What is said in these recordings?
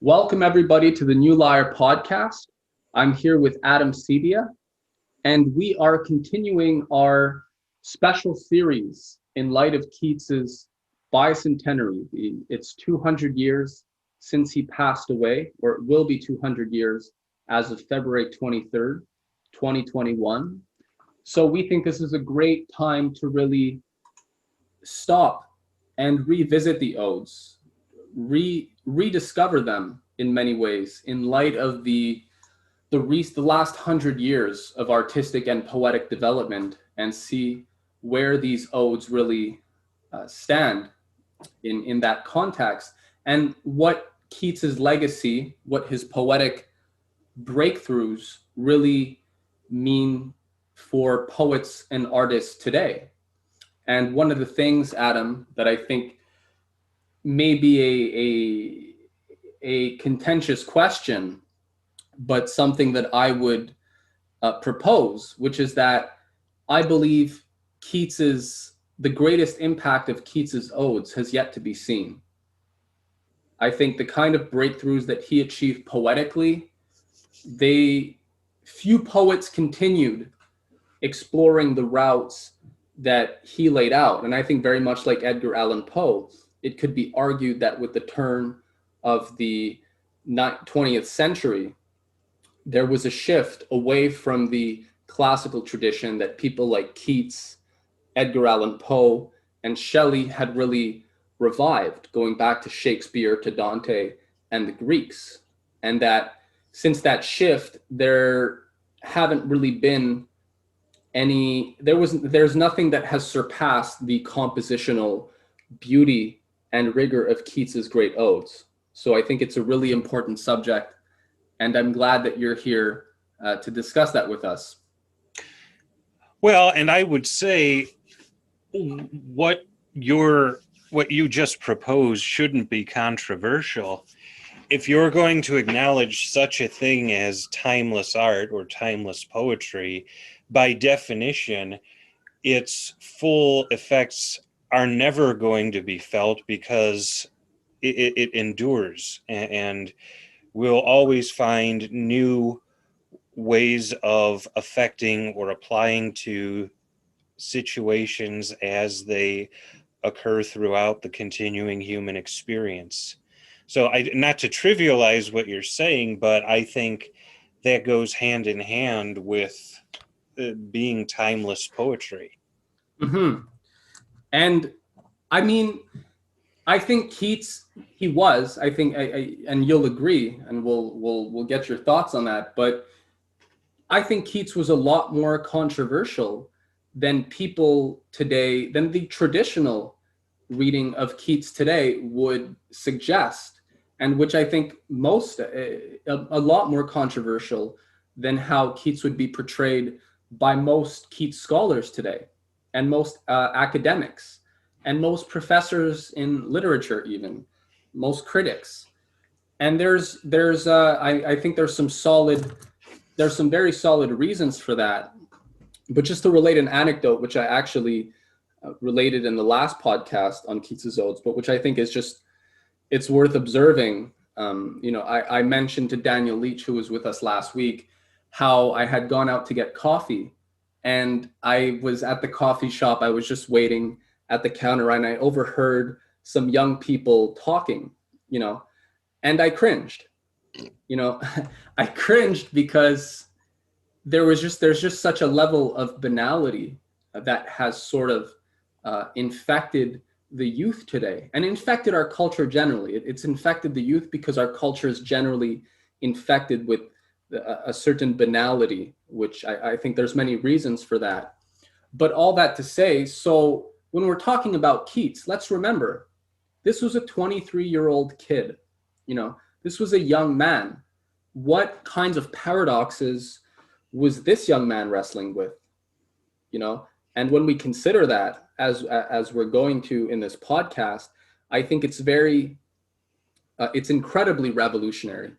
Welcome, everybody, to the New Liar podcast. I'm here with Adam Sebia, and we are continuing our special series in light of Keats's bicentenary. It's 200 years since he passed away, or it will be 200 years as of February 23rd, 2021. So we think this is a great time to really stop and revisit the Odes, rediscover them in many ways in light of the last 100 years of artistic and poetic development, and see where these odes really stand in that context, and what Keats's legacy, what his poetic breakthroughs really mean for poets and artists today. And one of the things, Adam, that I think may be a contentious question, but something that I would propose, which is that I believe the greatest impact of Keats's odes has yet to be seen. I think the kind of breakthroughs that he achieved poetically, few poets continued exploring the routes that he laid out. And I think very much like Edgar Allan Poe, it could be argued that with the turn of the 20th century, there was a shift away from the classical tradition that people like Keats, Edgar Allan Poe, and Shelley had really revived, going back to Shakespeare, to Dante, and the Greeks. And that since that shift, there haven't really been there's nothing that has surpassed the compositional beauty and rigor of Keats's great odes. So I think it's a really important subject, and I'm glad that you're here to discuss that with us. Well, and I would say what you just proposed shouldn't be controversial. If you're going to acknowledge such a thing as timeless art or timeless poetry, by definition, its full effects are never going to be felt because it endures, and we'll always find new ways of affecting or applying to situations as they occur throughout the continuing human experience. So not to trivialize what you're saying, but I think that goes hand in hand with being timeless poetry. Mm-hmm. And I mean, I think Keats, and you'll agree, and we'll get your thoughts on that, but I think Keats was a lot more controversial than the traditional reading of Keats today would suggest, and which I think a lot more controversial than how Keats would be portrayed by most Keats scholars today, and most academics, and most professors in literature, even most critics. And I think there's some very solid reasons for that. But just to relate an anecdote, which I actually related in the last podcast on Keats's Odes, but which I think it's worth observing. I mentioned to Daniel Leach, who was with us last week, how I had gone out to get coffee, and I was at the coffee shop. I was just waiting at the counter, and I overheard some young people talking, and I cringed. I cringed because there's just such a level of banality that has sort of infected the youth today, and infected our culture generally. It's infected the youth because our culture is generally infected with a certain banality, which I think there's many reasons for that. But all that to say, so when we're talking about Keats, let's remember, this was a 23-year-old kid. This was a young man. What kinds of paradoxes was this young man wrestling with? And when we consider that, as we're going to in this podcast, I think it's incredibly revolutionary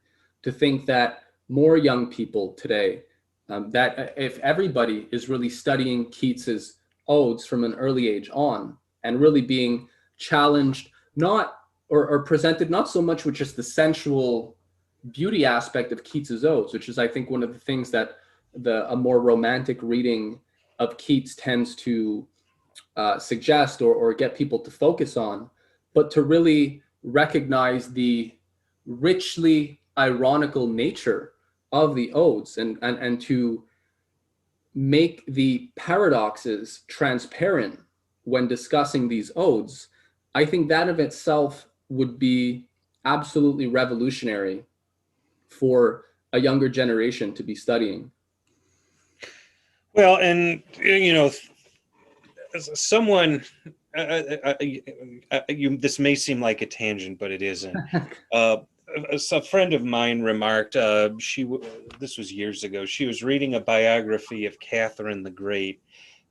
to think that more young people today, that if everybody is really studying Keats's odes from an early age on, and really being challenged, not or presented not so much with just the sensual beauty aspect of Keats's Odes, which is, I think, one of the things that a more romantic reading of Keats tends to suggest or get people to focus on, but to really recognize the richly ironical nature of the odes, and to make the paradoxes transparent when discussing these odes. I think that of itself would be absolutely revolutionary for a younger generation to be studying. Well, and someone, this may seem like a tangent, but it isn't. Uh, a friend of mine remarked, this was years ago, she was reading a biography of Catherine the Great,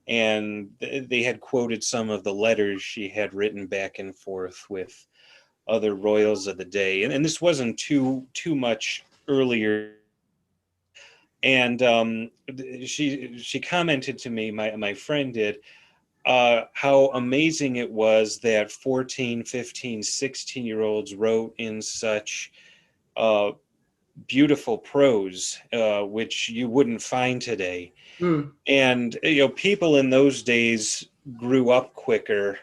and they had quoted some of the letters she had written back and forth with other royals of the day, and this wasn't too much earlier. And she commented to me, my friend did, how amazing it was that 14, 15, 16 year olds wrote in such uh, beautiful prose, which you wouldn't find today. Mm, And people in those days grew up quicker.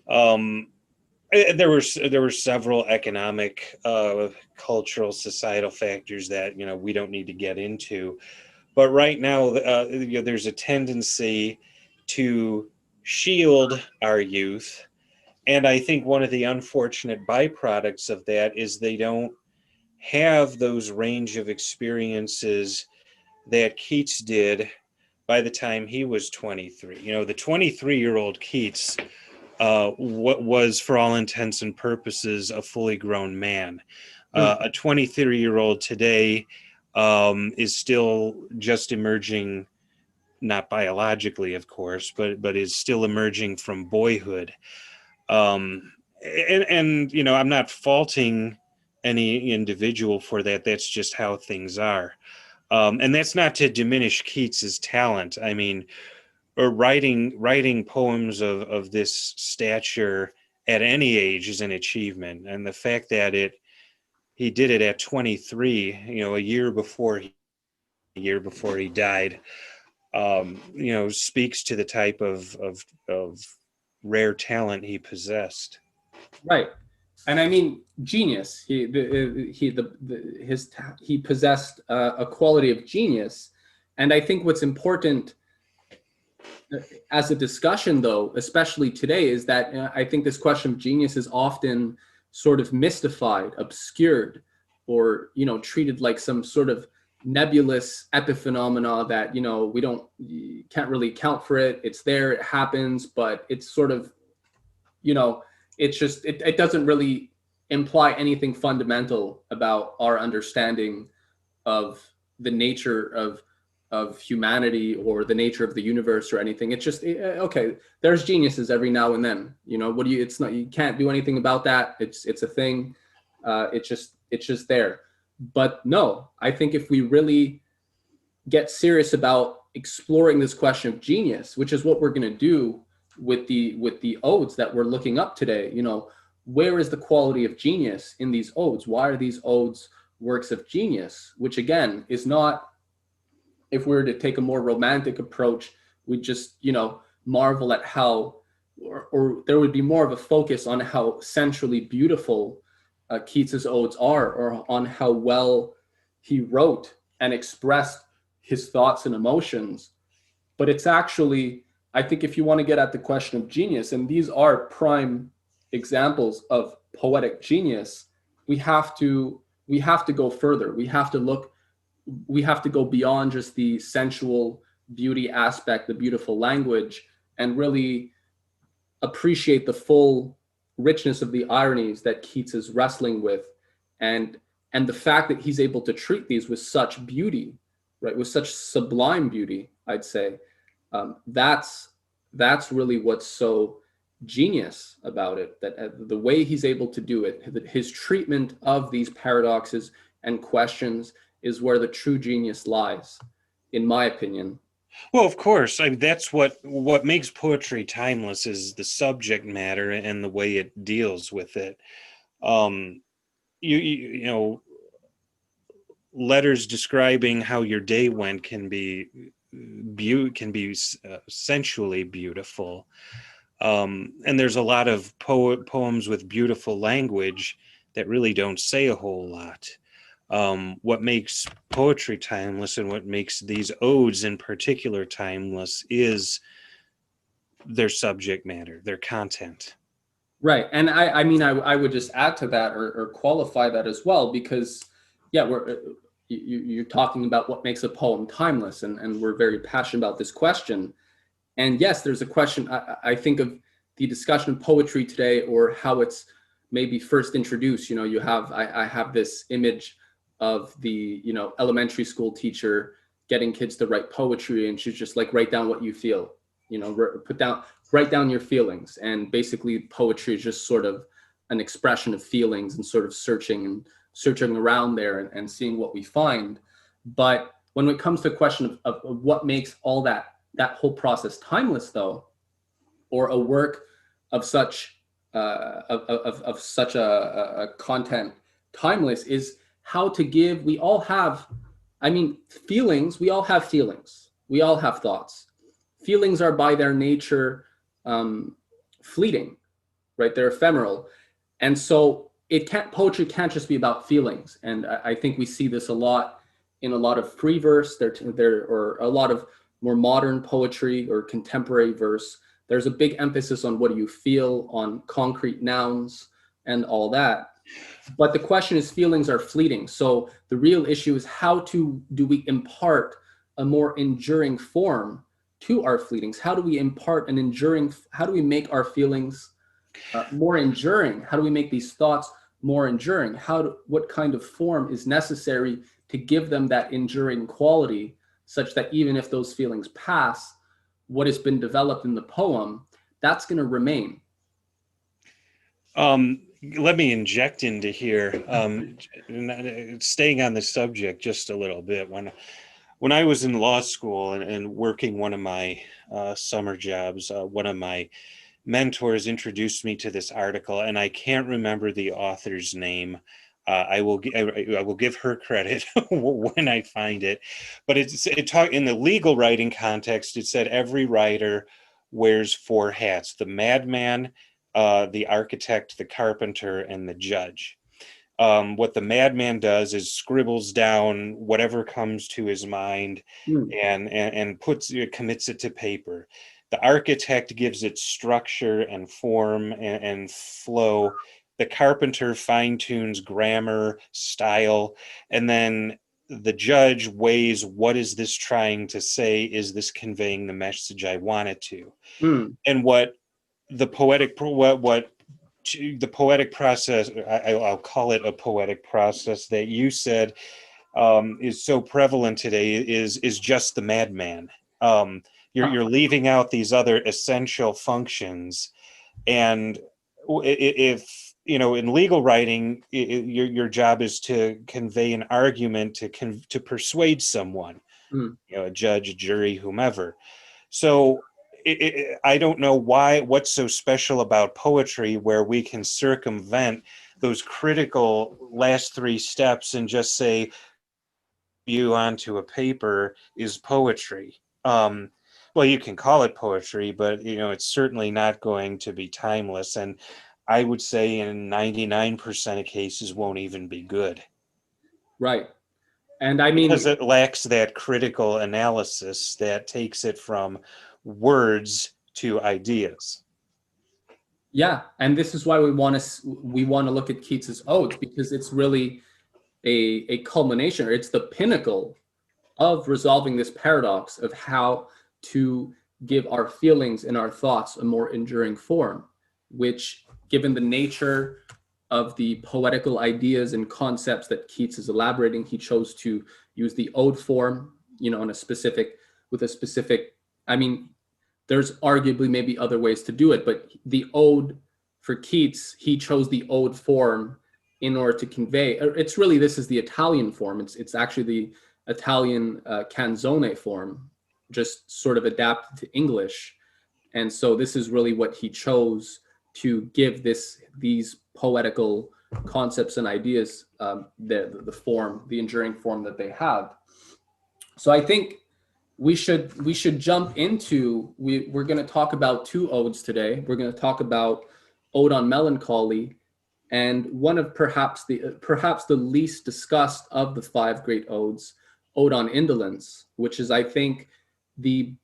Um, there were several economic, cultural, societal factors that we don't need to get into. But right now, there's a tendency to shield our youth. And I think one of the unfortunate byproducts of that is they don't have those range of experiences that Keats did by the time he was 23. The 23-year-old Keats, what was, for all intents and purposes, a fully grown man. mm, A 23-year-old today is still just emerging, not biologically, of course, but is still emerging from boyhood. And I'm not faulting any individual for that. That's just how things are. And that's not to diminish Keats's talent. I mean, or writing poems of this stature at any age is an achievement, and the fact that he did it at 23, a year before he died, speaks to the type of rare talent he possessed. right. And I mean, genius. He possessed a quality of genius. And I think what's important as a discussion, though, especially today, is that I think this question of genius is often sort of mystified, obscured, or treated like some sort of nebulous epiphenomena that we don't, you can't really account for it. It's there, it happens, but it's sort of, you know, it's just it doesn't really imply anything fundamental about our understanding of the nature of humanity or the nature of the universe or anything. It's just okay. There's geniuses every now and then. What do you? It's not. You can't do anything about that. It's a thing. It's just there. But no, I think if we really get serious about exploring this question of genius, which is what we're going to do with the odes that we're looking up today, where is the quality of genius in these odes? Why are these odes works of genius? Which again is not, if we were to take a more romantic approach, we just marvel at how, or there would be more of a focus on how centrally beautiful Keats's odes are, or on how well he wrote and expressed his thoughts and emotions. But it's actually, I think, if you want to get at the question of genius, and these are prime examples of poetic genius, we have to go further. We have to go beyond just the sensual beauty aspect, the beautiful language, and really appreciate the full richness of the ironies that Keats is wrestling with, and the fact that he's able to treat these with such beauty, right, with such sublime beauty, I'd say. That's really what's so genius about it, that the way he's able to do it, his treatment of these paradoxes and questions, is where the true genius lies, in my opinion. Well, of course, that's what makes poetry timeless is the subject matter and the way it deals with it. You know, letters describing how your day went can be sensually beautiful. And there's a lot of poems with beautiful language that really don't say a whole lot. What makes poetry timeless and what makes these odes in particular timeless is their subject matter, their content. Right. And I mean, I would just add to that, or qualify that as well, because yeah, you're talking about what makes a poem timeless, and we're very passionate about this question. And yes, there's a question. I think of the discussion of poetry today, or how it's maybe first introduced. You know, I have this image of the, you know, elementary school teacher getting kids to write poetry, and she's just like, write down what you feel. You know, write down your feelings. And basically, poetry is just sort of an expression of feelings, and sort of searching around there, and seeing what we find. But when it comes to the question of what makes all that whole process timeless, though, or a work of such of such a content timeless, is how to give. We all have, I mean, feelings. We all have feelings. We all have thoughts. Feelings are by their nature fleeting, right? They're ephemeral, and so poetry can't just be about feelings. And I think we see this a lot in a lot of free verse, or a lot of more modern poetry or contemporary verse. There's a big emphasis on what do you feel, on concrete nouns and all that. But the question is, feelings are fleeting. So the real issue is, do we impart a more enduring form to our fleetings? How do we impart an enduring, how do we make our feelings more enduring? How do we make these thoughts more enduring? What kind of form is necessary to give them that enduring quality, such that even if those feelings pass, what has been developed in the poem, that's going to remain? Let me inject into here, staying on the subject just a little bit. When I was in law school and working one of my summer jobs, one of my mentors introduced me to this article, and I can't remember the author's name. I will give her credit when I find it, but in the legal writing context. It said every writer wears four hats: the madman, the architect, the carpenter, and the judge. What the madman does is scribbles down whatever comes to his mind, Hmm. and commits it to paper. The architect gives it structure and form and flow. The carpenter fine-tunes grammar, style, and then the judge weighs, what is this trying to say? Is this conveying the message I want it to? Hmm. And what the poetic what the poetic process, I'll call it a poetic process, that you said is so prevalent today, is just the madman. You're leaving out these other essential functions. And if you know, in legal writing, your job is to convey an argument, to persuade someone, Hmm. you know, a judge, a jury, whomever. So I don't know what's so special about poetry, where we can circumvent those critical last three steps and just say, you onto a paper is poetry. Well, you can call it poetry, but you know, it's certainly not going to be timeless. And I would say in 99% of cases won't even be good, Right. And I because mean, it lacks that critical analysis that takes it from words to ideas. yeah, and this is why we want to look at Keats's Odes, because it's really a culmination, or it's the pinnacle of resolving this paradox of how to give our feelings and our thoughts a more enduring form, which, given the nature of the poetical ideas and concepts that Keats is elaborating, he chose to use the ode form, you know, with a specific, I mean, there's arguably maybe other ways to do it, but the ode for Keats, he chose the ode form in order to convey. It's really, this is the Italian form. It's actually the Italian canzone form, just sort of adapted to English. And so this is really what he chose to give these poetical concepts and ideas, the form, the enduring form that they have. So I think we should jump into, we're going to talk about two odes today. We're going to talk about Ode on Melancholy, and one of perhaps the least discussed of the five great odes, Ode on Indolence, which is, I think, the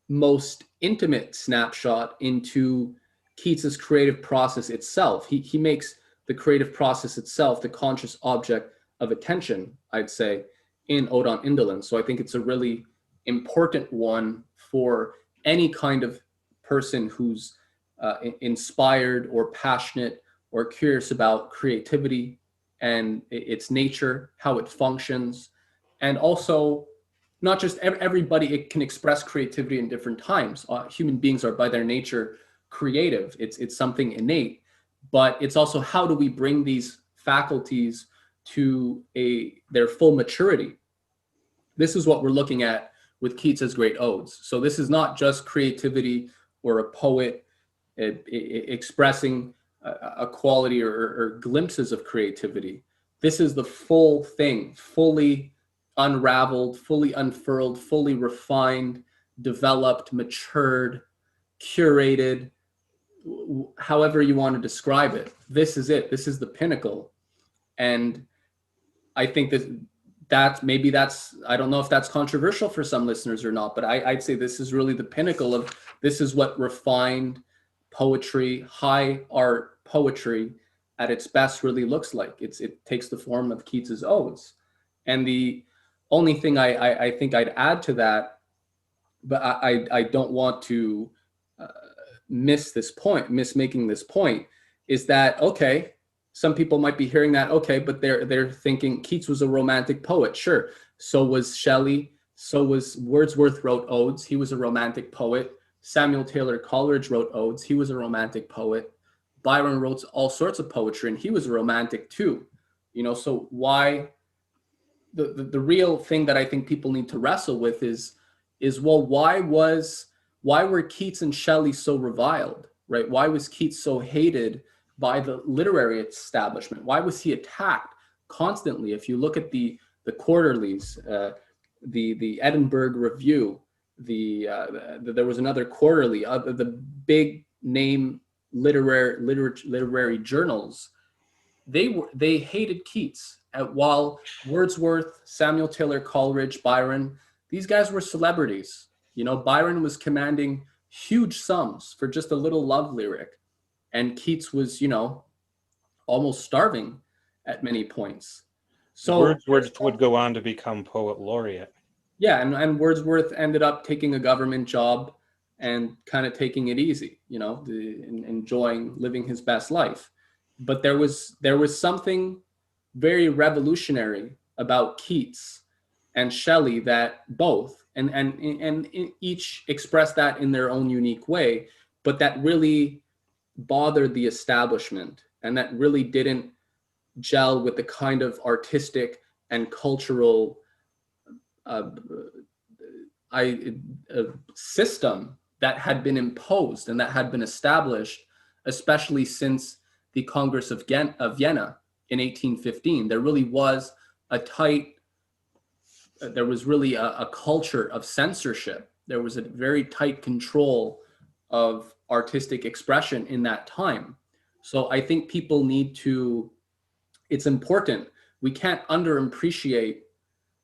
most intimate snapshot into Keats's creative process itself. He makes the creative process itself the conscious object of attention, I'd say, in Ode on Indolence. So I think it's a really important one for any kind of person who's inspired or passionate or curious about creativity and its nature, how it functions, and also not just everybody. It can express creativity in different times. Human beings are by their nature creative. It's something innate, but it's also how do we bring these faculties to their full maturity. This is what we're looking at with Keats's great odes. So this is not just creativity or a poet expressing a quality or glimpses of creativity. This is the full thing, fully unraveled, fully unfurled, fully refined, developed, matured, curated, however you want to describe it. This is it. This is the pinnacle. And I think that's I don't know if that's controversial for some listeners or not, but I'd say this is really the pinnacle of, this is what refined poetry, high art poetry at its best really looks like. It takes the form of Keats's odes. And the only thing I think I'd add to that, but I don't want to uh, miss making this point, is that, okay, some people might be hearing that, okay, but they're thinking Keats was a romantic poet. Sure, so was Shelley, so was Wordsworth, wrote odes, he was a romantic poet. Samuel Taylor Coleridge wrote odes, he was a romantic poet. Byron wrote all sorts of poetry and he was a romantic too. So why, the real thing that I think people need to wrestle with is well, why were Keats and Shelley so reviled, right? Why was Keats so hated by the literary establishment? Why was he attacked constantly? If you look at the quarterlies, the Edinburgh Review, there was another quarterly, the big name literary journals, they hated Keats. While Wordsworth, Samuel Taylor Coleridge, Byron, these guys were celebrities. Byron was commanding huge sums for just a little love lyric, and Keats was, almost starving at many points. So Wordsworth would go on to become poet laureate. yeah, and Wordsworth ended up taking a government job and kind of taking it easy, enjoying living his best life. But there was something very revolutionary about Keats and Shelley, that both and each expressed that in their own unique way, but that really bothered the establishment, and that really didn't gel with the kind of artistic and cultural uh, system that had been imposed and that had been established, especially since the Congress of Vienna in 1815. There really was there was really a culture of censorship. There was a very tight control of artistic expression in that time. So I think people it's important. We can't underappreciate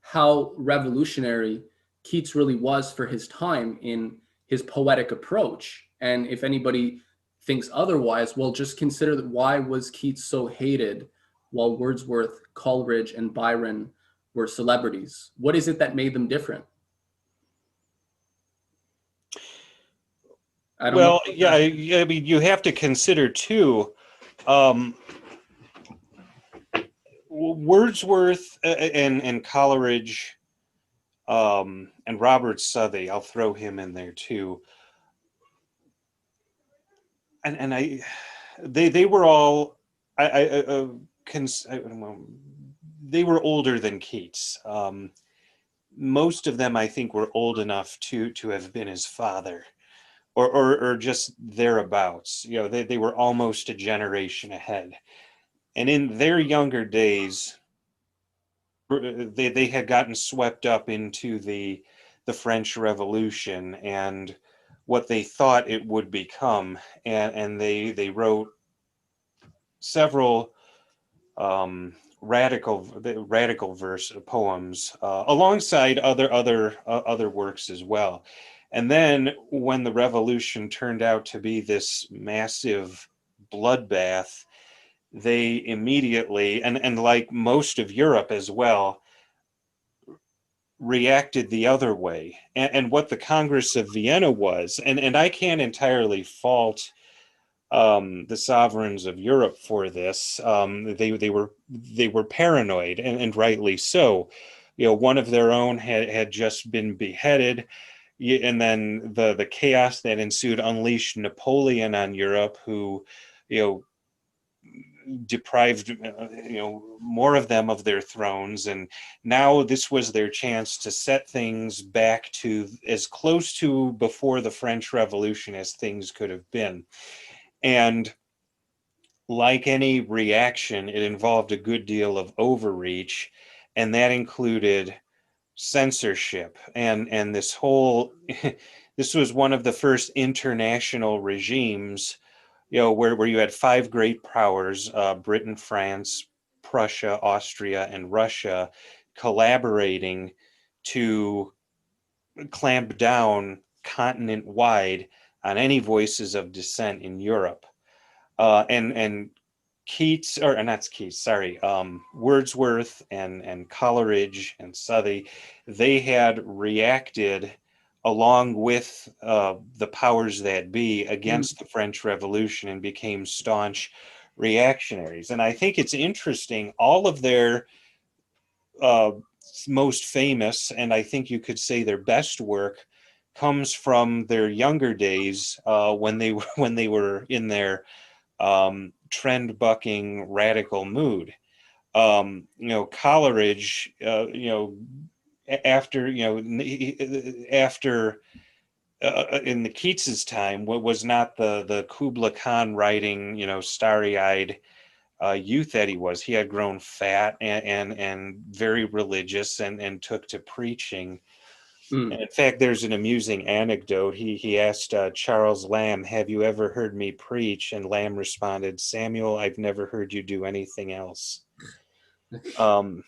how revolutionary Keats really was for his time in his poetic approach. And if anybody thinks otherwise, well, just consider that, why was Keats so hated while Wordsworth, Coleridge, and Byron were celebrities? What is it that made them different? I don't know. Yeah, I mean, you have to consider too, um, Wordsworth and Coleridge, and Robert Southey. I'll throw him in there too. And they were all they were older than Keats. Most of them, I think, were old enough to have been his father, or just thereabouts. They were almost a generation ahead. And in their younger days, they had gotten swept up into the French Revolution and what they thought it would become, and they wrote several radical verse poems alongside other works as well. And then when the revolution turned out to be this massive bloodbath, they immediately, and like most of Europe as well, reacted the other way. And what the Congress of Vienna was, and I can't entirely fault the sovereigns of Europe for this. They were paranoid, and rightly so. You know, one of their own had just been beheaded, and then the chaos that ensued unleashed Napoleon on Europe, who, you know, deprived more of them of their thrones, and now this was their chance to set things back to as close to before the French Revolution as things could have been. And like any reaction, it involved a good deal of overreach, and that included censorship. And this whole this was one of the first international regimes, where you had five great powers, Britain, France, Prussia, Austria, and Russia, collaborating to clamp down continent wide on any voices of dissent in Europe. And Keats, or not Keats, sorry, Wordsworth and Coleridge and Southey, they had reacted along with the powers that be Mm. against the French Revolution and became staunch reactionaries. And I think it's interesting, all of their uh, most famous, and I think you could say their best work, comes from their younger days, when they were in their trend bucking radical mood. Coleridge, after in the Keats's time, what was not the Kubla Khan writing, starry eyed youth that he was. He had grown fat and very religious, and took to preaching. Mm. And in fact, there's an amusing anecdote. He asked Charles Lamb, "Have you ever heard me preach?" And Lamb responded, "Samuel, I've never heard you do anything else." Um,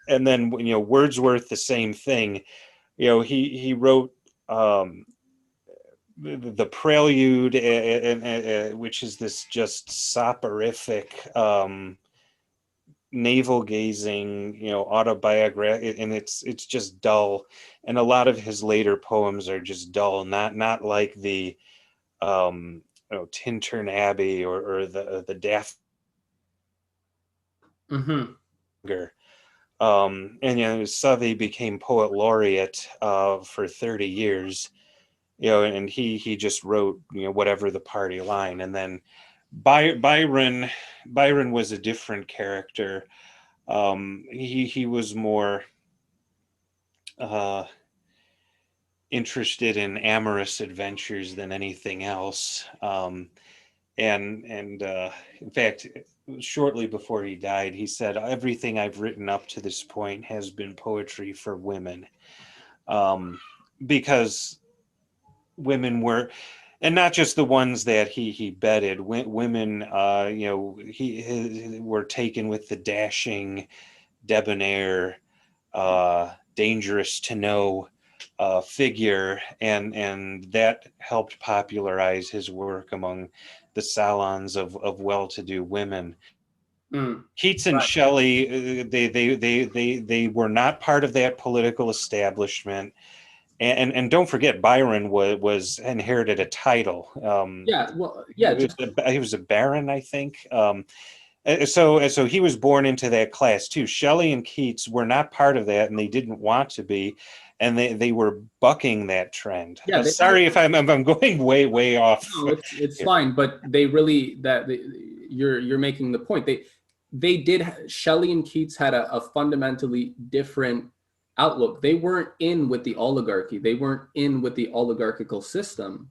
and then Wordsworth, the same thing. He wrote the Prelude, which is this just soporific, navel gazing, autobiography, and it's just dull. And a lot of his later poems are just dull, not like the Tintern Abbey, or the Daft. Mm-hmm. And Southey became poet laureate for 30 years, and he just wrote whatever the party line. And then Byron was a different character. He was more uh, interested in amorous adventures than anything else. And in fact, shortly before he died, he said, "Everything I've written up to this point has been poetry for women," because women were, and not just the ones that he bedded. Women, were taken with the dashing, debonair, dangerous to know figure, and that helped popularize his work among the salons of well-to-do women. Mm. Keats and Right. Shelley, they were not part of that political establishment, and don't forget, Byron was inherited a title. Yeah. Well, yeah. Just He was a baron, I think. So he was born into that class too. Shelley and Keats were not part of that, and they didn't want to be, and they were bucking that trend. yeah. They had Sorry if I'm going way off no. It's here. fine, but they really you're making the point. They did. Shelley and Keats had a fundamentally different outlook. They weren't in with the oligarchy. They weren't in with the oligarchical system.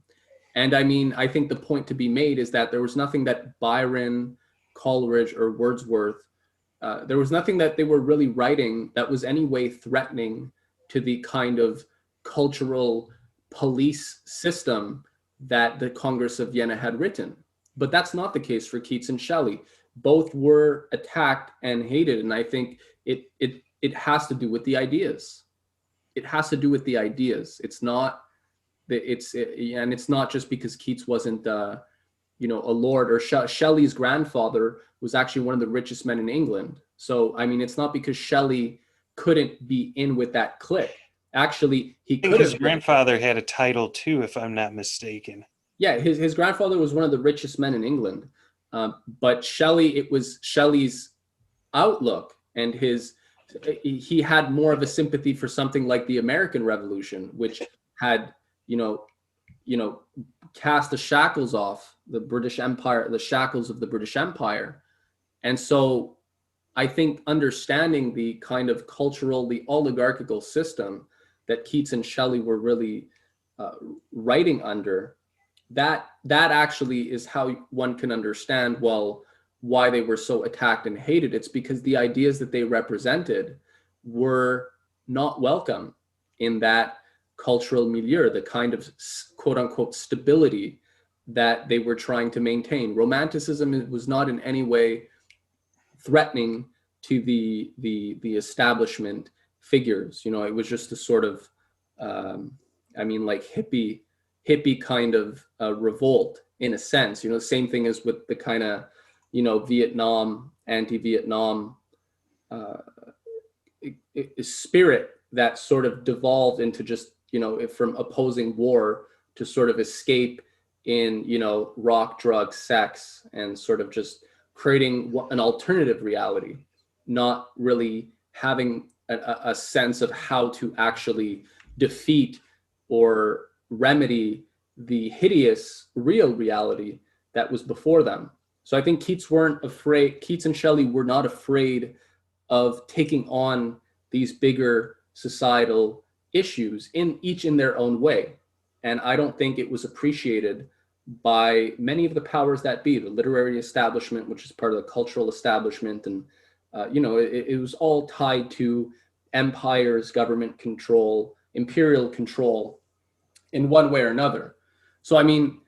And I mean, I think the point to be made is that there was nothing that Byron Coleridge or Wordsworth, there was nothing that they were really writing that was any way threatening to the kind of cultural police system that the Congress of Vienna had written. But that's not the case for Keats and Shelley. Both were attacked and hated, and I think it has to do with the ideas. It has to do with the ideas. It's not and it's not just because Keats wasn't a lord, or Shelley's grandfather was actually one of the richest men in England. So I mean, it's not because Shelley couldn't be in with that clique. Actually, he I think could his have. grandfather had a title too, if I'm not mistaken. Yeah, his grandfather was one of the richest men in England. But Shelley, it was Shelley's outlook and he had more of a sympathy for something like the American Revolution, which had, you know, cast the shackles off the British Empire, the shackles of the British Empire. And so I think understanding the kind of cultural, the oligarchical system that Keats and Shelley were really writing under, that actually is how one can understand, well, why they were so attacked and hated. It's because the ideas that they represented were not welcome in that cultural milieu, the kind of quote unquote stability that they were trying to maintain. Romanticism was not in any way threatening to the establishment figures. It was just a sort of like hippie kind of revolt in a sense. Same thing as with the kind of Vietnam, anti-Vietnam spirit that sort of devolved into just from opposing war to sort of escape in rock, drugs, sex, and sort of just creating an alternative reality, not really having a sense of how to actually defeat or remedy the hideous real reality that was before them. So I think Keats and Shelley were not afraid of taking on these bigger societal issues in their own way. And I don't think it was appreciated by many of the powers that be, the literary establishment, which is part of the cultural establishment. And, it was all tied to empires, government control, imperial control in one way or another. So, I mean,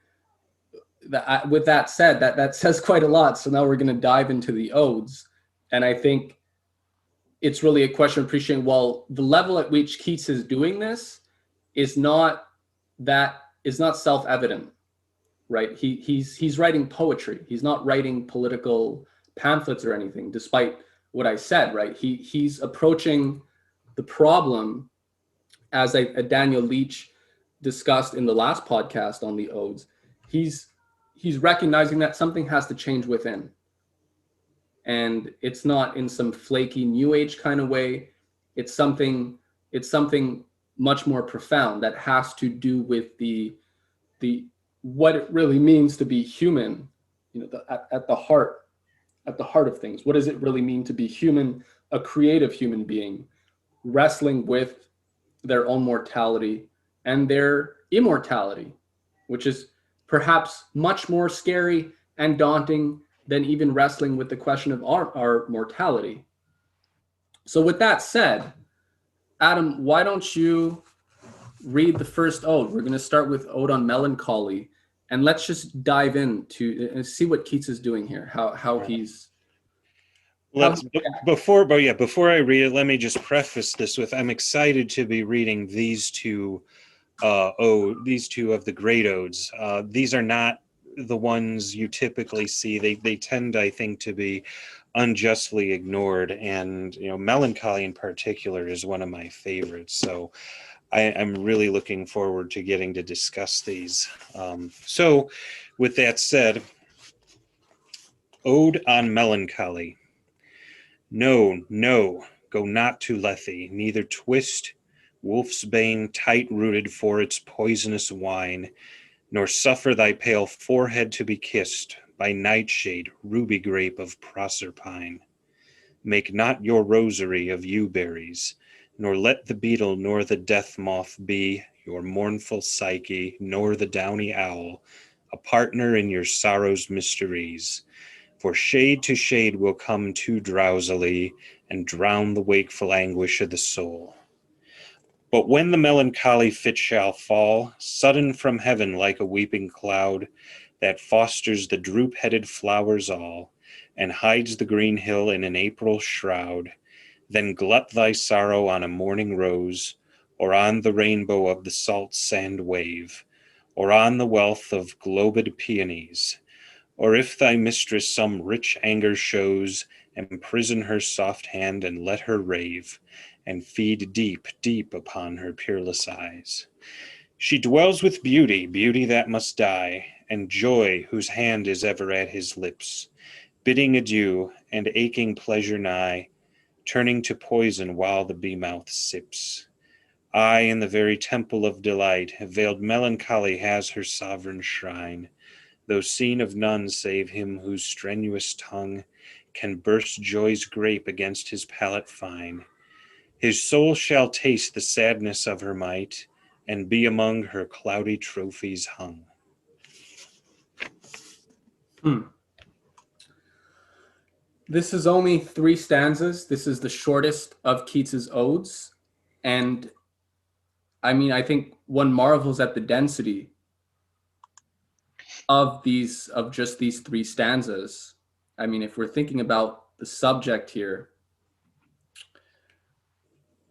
with that said, that says quite a lot. So now we're going to dive into the odes. And I think it's really a question of appreciating, well, the level at which Keats is doing this is not self-evident, right? He's writing poetry. He's not writing political pamphlets or anything, despite what I said, right? He's approaching the problem as a Daniel Leach discussed in the last podcast on the odes. He's recognizing that something has to change within. And it's not in some flaky new age kind of way. It's something much more profound that has to do with the what it really means to be human, at the heart of things. What does it really mean to be human, a creative human being, wrestling with their own mortality and their immortality, which is perhaps much more scary and daunting than even wrestling with the question of our mortality. So with that said, Adam, why don't you read the first ode? We're going to start with Ode on Melancholy, and let's just dive into and see what Keats is doing here, how he's before I read it, let me just preface this with, I'm excited to be reading these two of the great odes. These are not the ones you typically see. They tend, I think, to be unjustly ignored, and Melancholy in particular is one of my favorites. So I'm really looking forward to getting to discuss these. So with that said, Ode on Melancholy. No, no, go not to Lethe, neither twist wolf's bane tight-rooted for its poisonous wine, nor suffer thy pale forehead to be kissed by nightshade, ruby grape of Proserpine. Make not your rosary of yew berries, nor let the beetle nor the death moth be your mournful Psyche, nor the downy owl a partner in your sorrow's mysteries. For shade to shade will come too drowsily, and drown the wakeful anguish of the soul. But when the melancholy fit shall fall, sudden from heaven like a weeping cloud, that fosters the droop-headed flowers all, and hides the green hill in an April shroud, then glut thy sorrow on a morning rose, or on the rainbow of the salt sand wave, or on the wealth of globed peonies, or if thy mistress some rich anger shows, imprison her soft hand and let her rave, and feed deep, deep upon her peerless eyes. She dwells with beauty, beauty that must die, and joy whose hand is ever at his lips, bidding adieu, and aching pleasure nigh, turning to poison while the bee-mouth sips. Aye, in the very temple of delight, veiled melancholy has her sovereign shrine, though seen of none save him whose strenuous tongue can burst joy's grape against his palate fine. His soul shall taste the sadness of her might, and be among her cloudy trophies hung. This is only 3 stanzas. This is the shortest of Keats's odes. And I mean, I think one marvels at the density of just these 3 stanzas. I mean, if we're thinking about the subject here,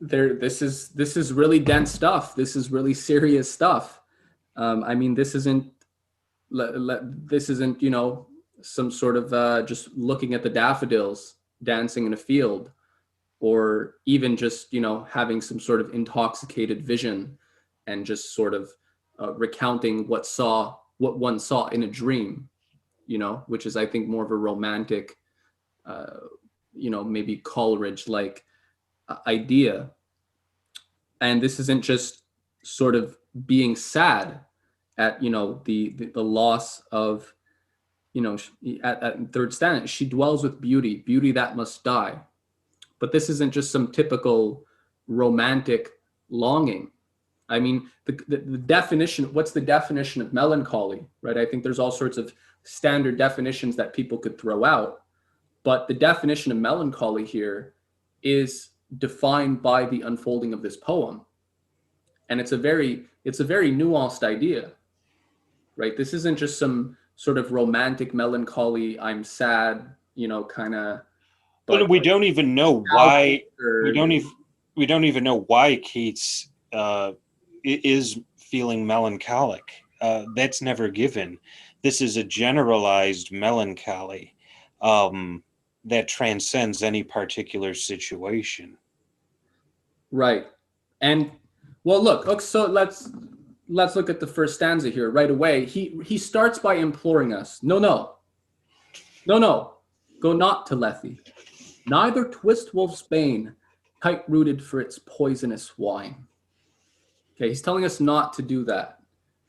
this is really dense stuff. This is really serious stuff. I mean, this isn't some sort of just looking at the daffodils dancing in a field, or even just having some sort of intoxicated vision and just sort of recounting what one saw in a dream, which is, I think, more of a romantic, maybe Coleridge like idea. And this isn't just sort of being sad at the loss of at third stanza. She dwells with beauty, beauty that must die. But this isn't just some typical romantic longing. I mean, the definition, what's the definition of melancholy, right? I think there's all sorts of standard definitions that people could throw out, but the definition of melancholy here is defined by the unfolding of this poem. And it's a very nuanced idea, right? This isn't just some sort of romantic melancholy, I'm sad, kind of. But we don't even know why. We don't even know why Keats is feeling melancholic. That's never given. This is a generalized melancholy that transcends any particular situation. Right. And well, look. So let's look at the first stanza here right away. He starts by imploring us. No, go not to Lethe. Neither twist wolf's bane, tight-rooted for its poisonous wine. Okay, he's telling us not to do that.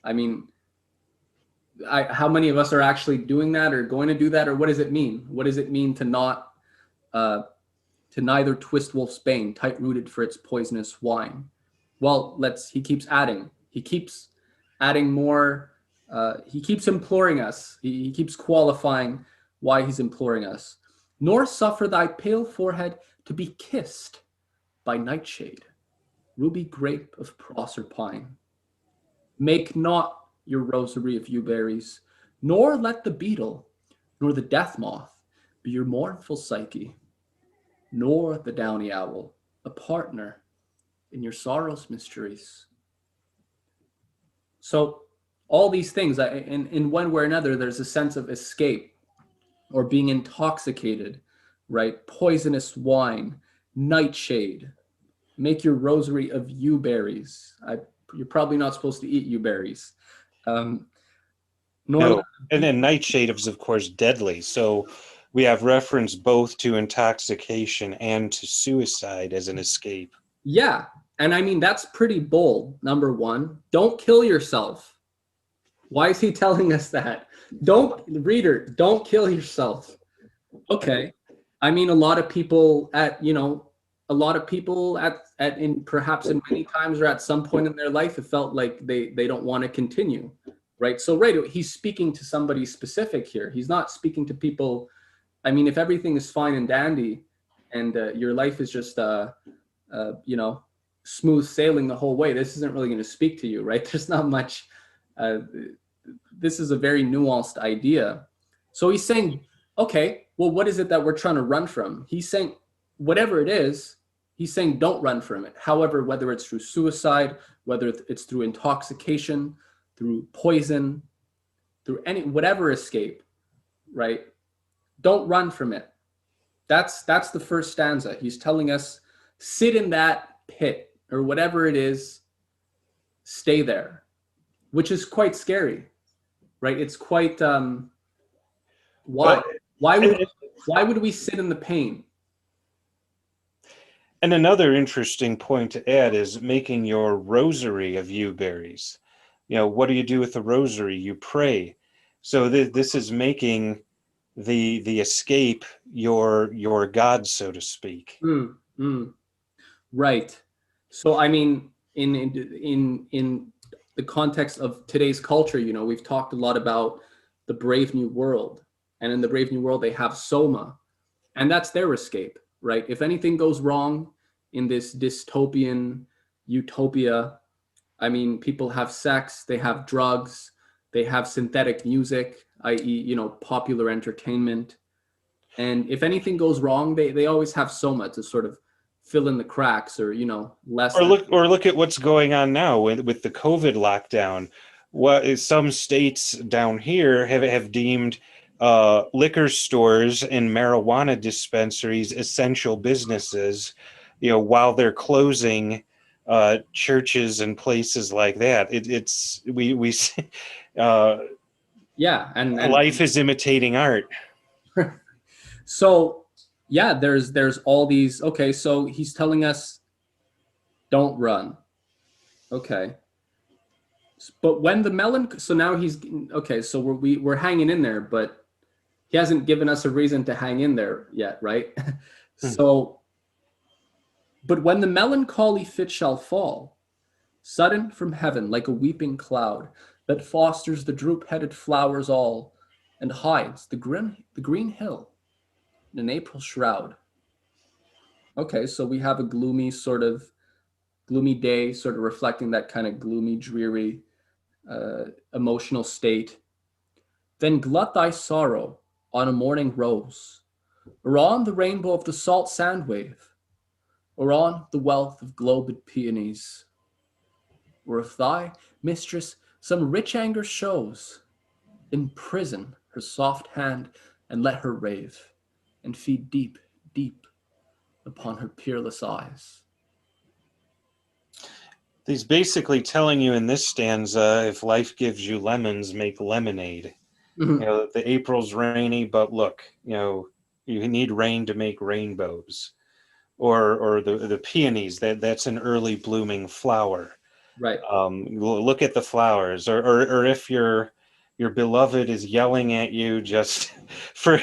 I mean, how many of us are actually doing that or going to do that, or what does it mean? What does it mean to not, to neither twist wolf's bane, tight-rooted for its poisonous wine? Well, he keeps adding. He keeps adding more. He keeps imploring us. He keeps qualifying why he's imploring us. Nor suffer thy pale forehead to be kissed by nightshade, ruby grape of Proserpine. Make not your rosary of yewberries, nor let the beetle, nor the death moth be your mournful Psyche, nor the downy owl a partner in your sorrow's mysteries. So all these things, in one way or another, there's a sense of escape or being intoxicated, right? Poisonous wine, nightshade, make your rosary of yewberries. You're probably not supposed to eat yewberries. No. And then nightshade is, of course, deadly. So we have reference both to intoxication and to suicide as an escape. Yeah. And I mean, that's pretty bold. Number one, don't kill yourself. Why is he telling us that? Reader, don't kill yourself. Okay. I mean, a lot of people perhaps in many times or at some point in their life, it felt like they don't want to continue. Right. So, right. He's speaking to somebody specific here. He's not speaking to people, I mean, if everything is fine and dandy, and your life is just you know, smooth sailing the whole way, this isn't really going to speak to you, right? There's not much. Uh, this is a very nuanced idea. So he's saying, okay, well, what is it that we're trying to run from? He's saying, whatever it is, he's saying, don't run from it. However, whether it's through suicide, whether it's through intoxication, through poison, through any whatever escape, right? Don't run from it. That's the first stanza. He's telling us, sit in that pit or whatever it is, stay there, which is quite scary, right? It's quite why Well, why would and, why would we sit in the pain? and another interesting point to add is making your rosary of yew berries. You know, what do you do with the rosary? You pray. So this is making the escape your God, so to speak. Mm, mm, right. So I mean, in the context of today's culture, you know, we've talked a lot about the Brave New World, and in the Brave New World, they have Soma, and that's their escape, right? If anything goes wrong in this dystopian utopia, I mean, people have sex, they have drugs, they have synthetic music, i.e., you know, popular entertainment. And if anything goes wrong, they always have Soma to sort of fill in the cracks or, you know, lessen. Or look at what's going on now with the COVID lockdown. What some states down here have deemed liquor stores and marijuana dispensaries essential businesses, you know, while they're closing churches and places like that. It's we uh, Yeah, life is imitating art. so yeah, there's all these. Okay, so he's telling us don't run. Okay, but when the melon, so now he's okay. So we're hanging in there, but he hasn't given us a reason to hang in there yet, right? So, but when the melancholy fit shall fall, sudden from heaven like a weeping cloud that fosters the droop-headed flowers all, and hides the green hill in an April shroud. Okay, so we have a gloomy day, sort of reflecting that kind of gloomy, dreary, emotional state. Then glut thy sorrow on a morning rose, or on the rainbow of the salt sand wave, or on the wealth of globed peonies. Or if thy mistress some rich anger shows, imprison her soft hand and let her rave, and feed deep, deep upon her peerless eyes. He's basically telling you in this stanza, if life gives you lemons, make lemonade. You Mhm. know, the April's rainy, but look, you know, you need rain to make rainbows. Or the peonies, that's an early blooming flower. Right. Look at the flowers. Or if your beloved is yelling at you, just for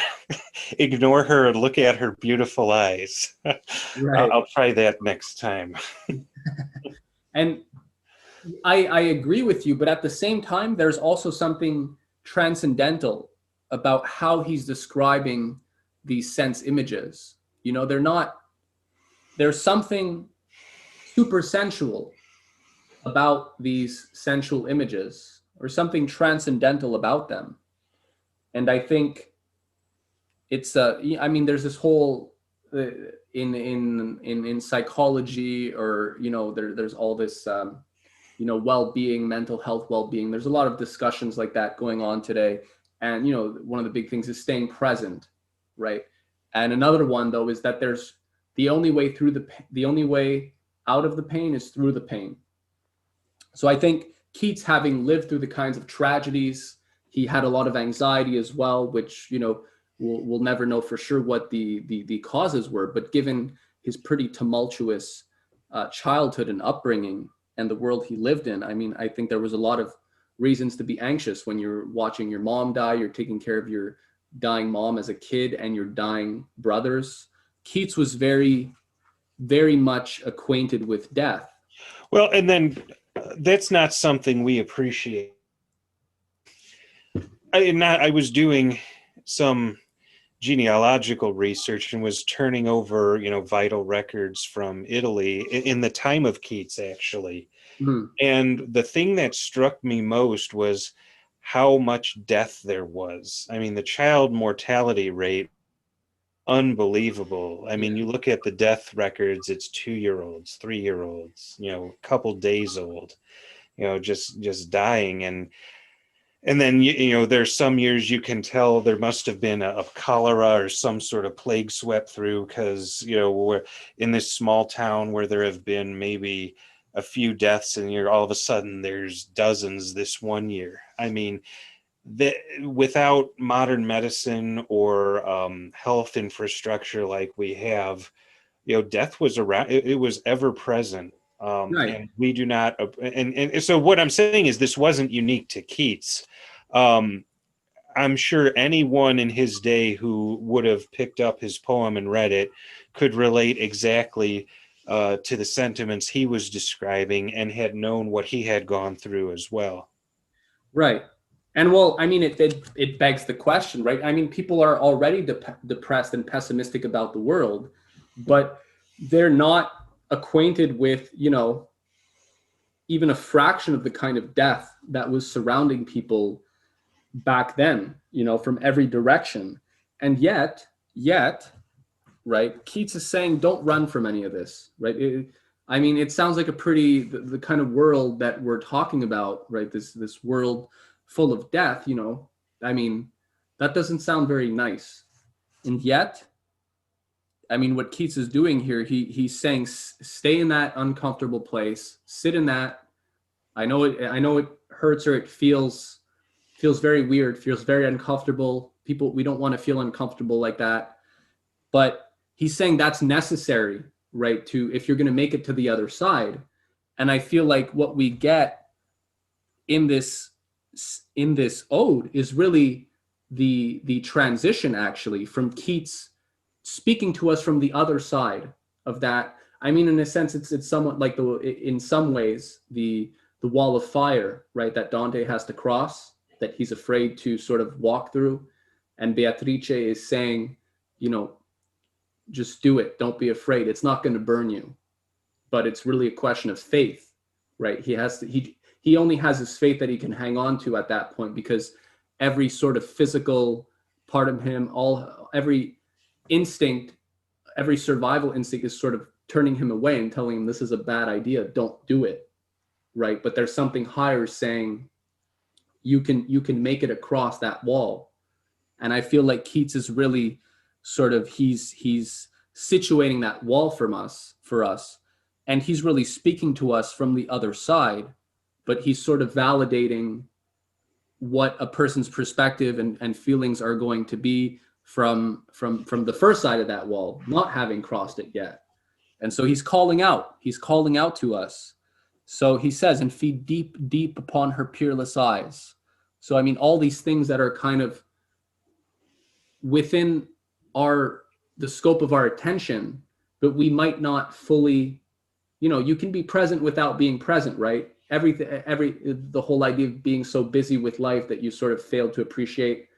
ignore her and look at her beautiful eyes. Right. I'll try that next time. And I agree with you, but at the same time, there's also something transcendental about how he's describing these sense images. You know, there's something super sensual about these sensual images or something transcendental about them. And I think it's I mean, there's this whole in psychology, or you know, there's all this you know, well-being, mental health well-being. There's a lot of discussions like that going on today. And you know, one of the big things is staying present, right? And another one though is that there's the only way out of the pain is through the pain. So I think Keats, having lived through the kinds of tragedies, he had a lot of anxiety as well, which, you know, we'll never know for sure what the causes were. But given his pretty tumultuous childhood and upbringing and the world he lived in, I mean, I think there was a lot of reasons to be anxious when you're watching your mom die, you're taking care of your dying mom as a kid and your dying brothers. Keats was very much acquainted with death. Well, and then that's not something we appreciate. I was doing some genealogical research and was turning over, vital records from Italy in the time of Keats, actually. Mhm. And the thing that struck me most was how much death there was. I mean, the child mortality rate, unbelievable. I Yeah. mean, you look at the death records, it's 2-year olds, 3-year olds, a couple days old, just dying. And then there's some years you can tell there must have been a cholera or some sort of plague swept through, because we're in this small town where there have been maybe a few deaths, and all of a sudden there's dozens this one year. I mean, without modern medicine or health infrastructure like we have, death was around. It was ever present. Right. And we do not, and so what I'm saying is this wasn't unique to Keats. um, I'm sure anyone in his day who would have picked up his poem and read it could relate exactly to the sentiments he was describing, and had known what he had gone through as well. Right. And well, I mean, it begs the question, right? I mean, people are already depressed and pessimistic about the world, but they're not acquainted with, even a fraction of the kind of death that was surrounding people back then, from every direction. And yet, right, Keats is saying, don't run from any of this, right? I mean, it sounds like a pretty, the kind of world that we're talking about, right? This world full of death, I mean, that doesn't sound very nice. And yet, I mean, what Keats is doing here, he's saying, stay in that uncomfortable place, sit in that. I know it hurts, or it feels very weird, feels very uncomfortable. People, we don't want to feel uncomfortable like that. But he's saying that's necessary, right? To, if you're going to make it to the other side. And I feel like what we get in this ode is really the transition, actually, from Keats speaking to us from the other side of that. I mean, in a sense, it's somewhat like in some ways, the wall of fire, right, that Dante has to cross, that he's afraid to sort of walk through. And Beatrice is saying, you know, just do it. Don't be afraid. It's not going to burn you. But it's really a question of faith, right? He only has his faith that he can hang on to at that point, because every sort of physical part of him, every instinct, every survival instinct is sort of turning him away and telling him this is a bad idea. Don't do it, right? But there's something higher saying you can make it across that wall. And I feel like Keats is really sort of, he's situating that wall for us, and he's really speaking to us from the other side, but he's sort of validating what a person's perspective and feelings are going to be from the first side of that wall, not having crossed it yet. And so he's calling out to us. So he says, and feed deep, deep upon her peerless eyes. So I mean, all these things that are kind of within the scope of our attention, but we might not fully, you can be present without being present, right? The whole idea of being so busy with life that you sort of fail to appreciate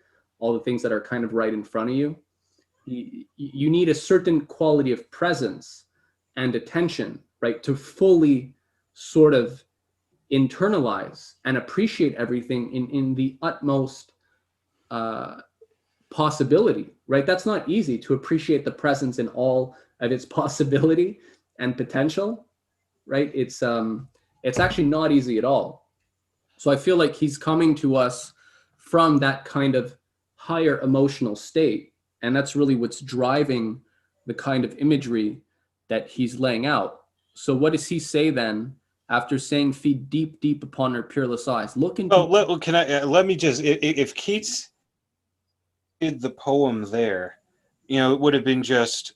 all the things that are kind of right in front of you. You need a certain quality of presence and attention, right, to fully sort of internalize and appreciate everything in the utmost possibility, right? That's not easy, to appreciate the presence in all of its possibility and potential, right? It's actually not easy at all. So I feel like he's coming to us from that kind of higher emotional state, and that's really what's driving the kind of imagery that he's laying out. So what does he say then, after saying, feed deep, deep upon her peerless eyes? Look Oh, into. can I let me just, if Keats did the poem there, it would have been just,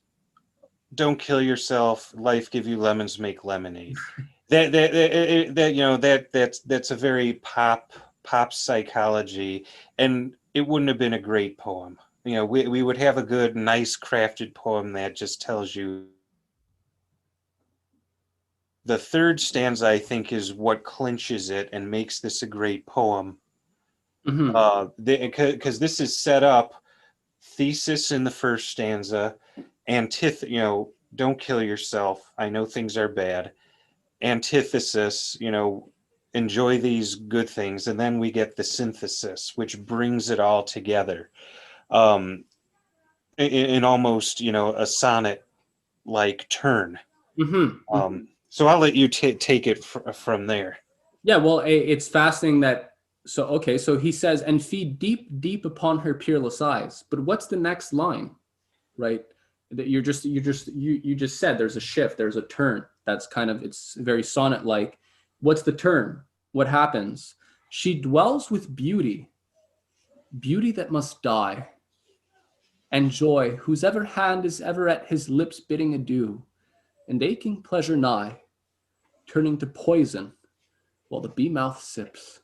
don't kill yourself, life give you lemons, make lemonade. That's a very pop psychology, and it wouldn't have been a great poem. We would have a good, nice crafted poem that just tells you. The third stanza, I think, is what clinches it and makes this a great poem. Mhm. Because this is set up thesis in the first stanza, don't kill yourself. I know things are bad. Antithesis, enjoy these good things. And then we get the synthesis, which brings it all together. Um, in almost, a sonnet like turn. Mm-hmm, mm-hmm. So I'll let you take it from there. Yeah, well, it's fascinating that. So okay, so he says, "And feed deep, deep upon her peerless eyes." But what's the next line, right? That you just said there's a shift, there's a turn. That's kind of, it's very sonnet like. What's the turn? What happens? She dwells with beauty, beauty that must die, and joy, whose ever hand is ever at his lips bidding adieu, and aching pleasure nigh, turning to poison while the bee mouth sips.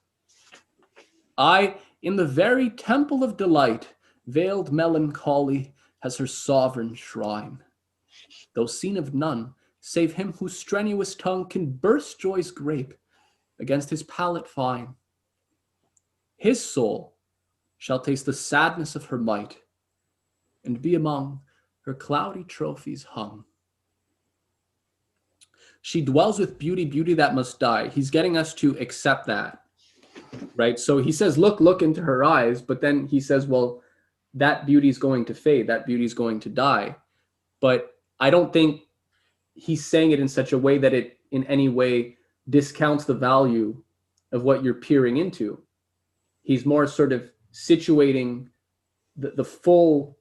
I, in the very temple of delight, veiled melancholy has her sovereign shrine, though seen of none, save him whose strenuous tongue can burst joy's grape against his palate fine. His soul shall taste the sadness of her might, and be among her cloudy trophies hung. She dwells with beauty, beauty that must die. He's getting us to accept that, right? So he says, look into her eyes, but then he says, well, that beauty is going to fade, that beauty is going to die. But I don't think he's saying it in such a way that it in any way discounts the value of what you're peering into. He's more sort of situating the full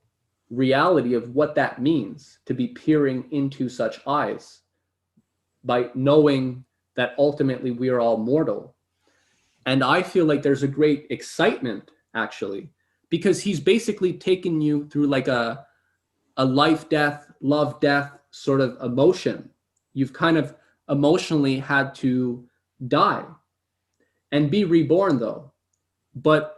reality of what that means to be peering into such eyes, by knowing that ultimately we are all mortal. And I feel like there's a great excitement, actually, because he's basically taken you through like a life, death, love, death sort of emotion. You've kind of emotionally had to die and be reborn, though. But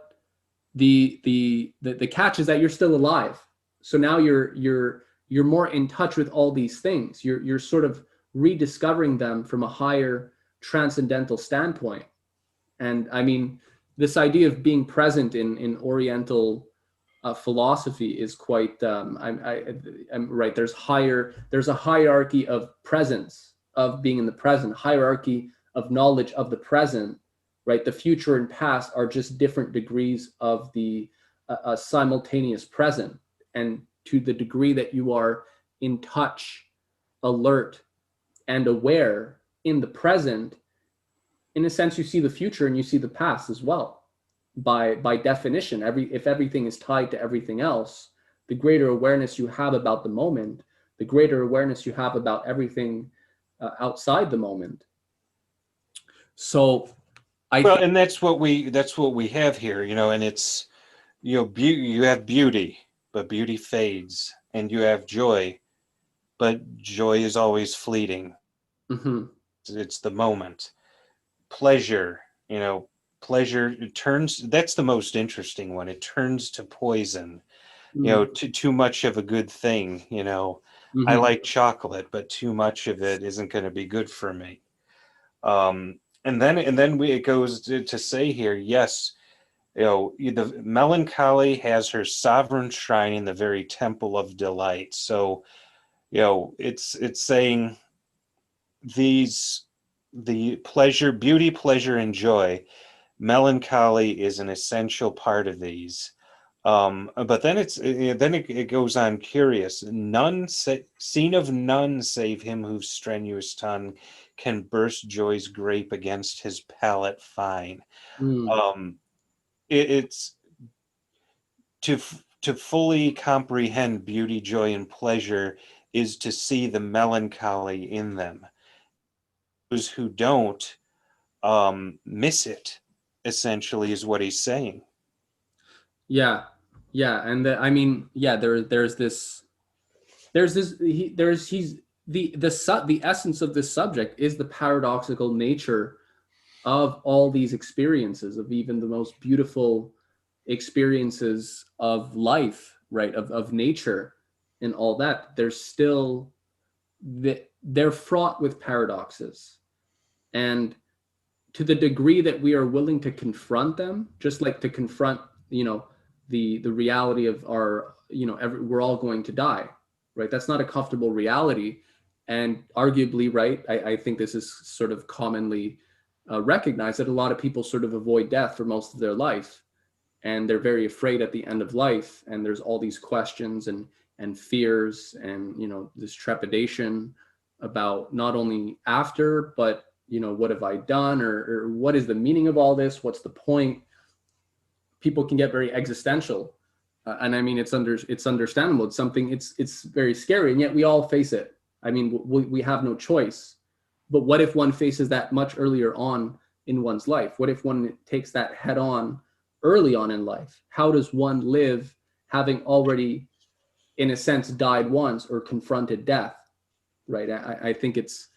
the catch is that you're still alive. So now you're more in touch with all these things. You're sort of rediscovering them from a higher transcendental standpoint. And I mean, this idea of being present in Oriental philosophy is quite. I'm right. There's a hierarchy of presence, of being in the present, hierarchy of knowledge of the present. Right. The future and past are just different degrees of the simultaneous present, and to the degree that you are in touch, alert, and aware in the present, in a sense, you see the future and you see the past as well. By definition, if everything is tied to everything else, the greater awareness you have about the moment, the greater awareness you have about everything outside the moment. So, I Well, think, and that's what we have here, and it's you have beauty, but beauty fades, and you have joy, but joy is always fleeting. mhm, It's the moment. Pleasure, pleasure it turns. That's the most interesting one. It turns to poison. mhm, Too much of a good thing. I mhm. like chocolate, but too much of it isn't going to be good for me. And then it goes to say here, yes, the melancholy has her sovereign shrine in the very temple of delight. So, it's saying these the pleasure, beauty, pleasure, and joy. Melancholy is an essential part of these. But then it goes on curious. Seen of none save him whose strenuous tongue can burst joy's grape against his palate fine. Mm. Um, it's to fully comprehend beauty, joy, and pleasure is to see the melancholy in them. Those who don't miss it, essentially, is what he's saying. Yeah, yeah, and I mean, yeah, there's this he there's he's the essence of this subject is the paradoxical nature of all these experiences, of even the most beautiful experiences of life, right, of nature and all that. There's still they're fraught with paradoxes, and to the degree that we are willing to confront them, just like to confront, the reality of our we're all going to die, right? That's not a comfortable reality. And arguably, right, I think this is sort of commonly recognized, that a lot of people sort of avoid death for most of their life, and they're very afraid at the end of life. And there's all these questions and fears, and this trepidation about not only after, but what have I done, or what is the meaning of all this? What's the point? People can get very existential, and I mean, it's understandable. It's something, it's very scary, and yet we all face it. I mean, we have no choice. But what if one faces that much earlier on in one's life? What if one takes that head on early on in life? How does one live having already, in a sense, died once or confronted death? Right. I think it's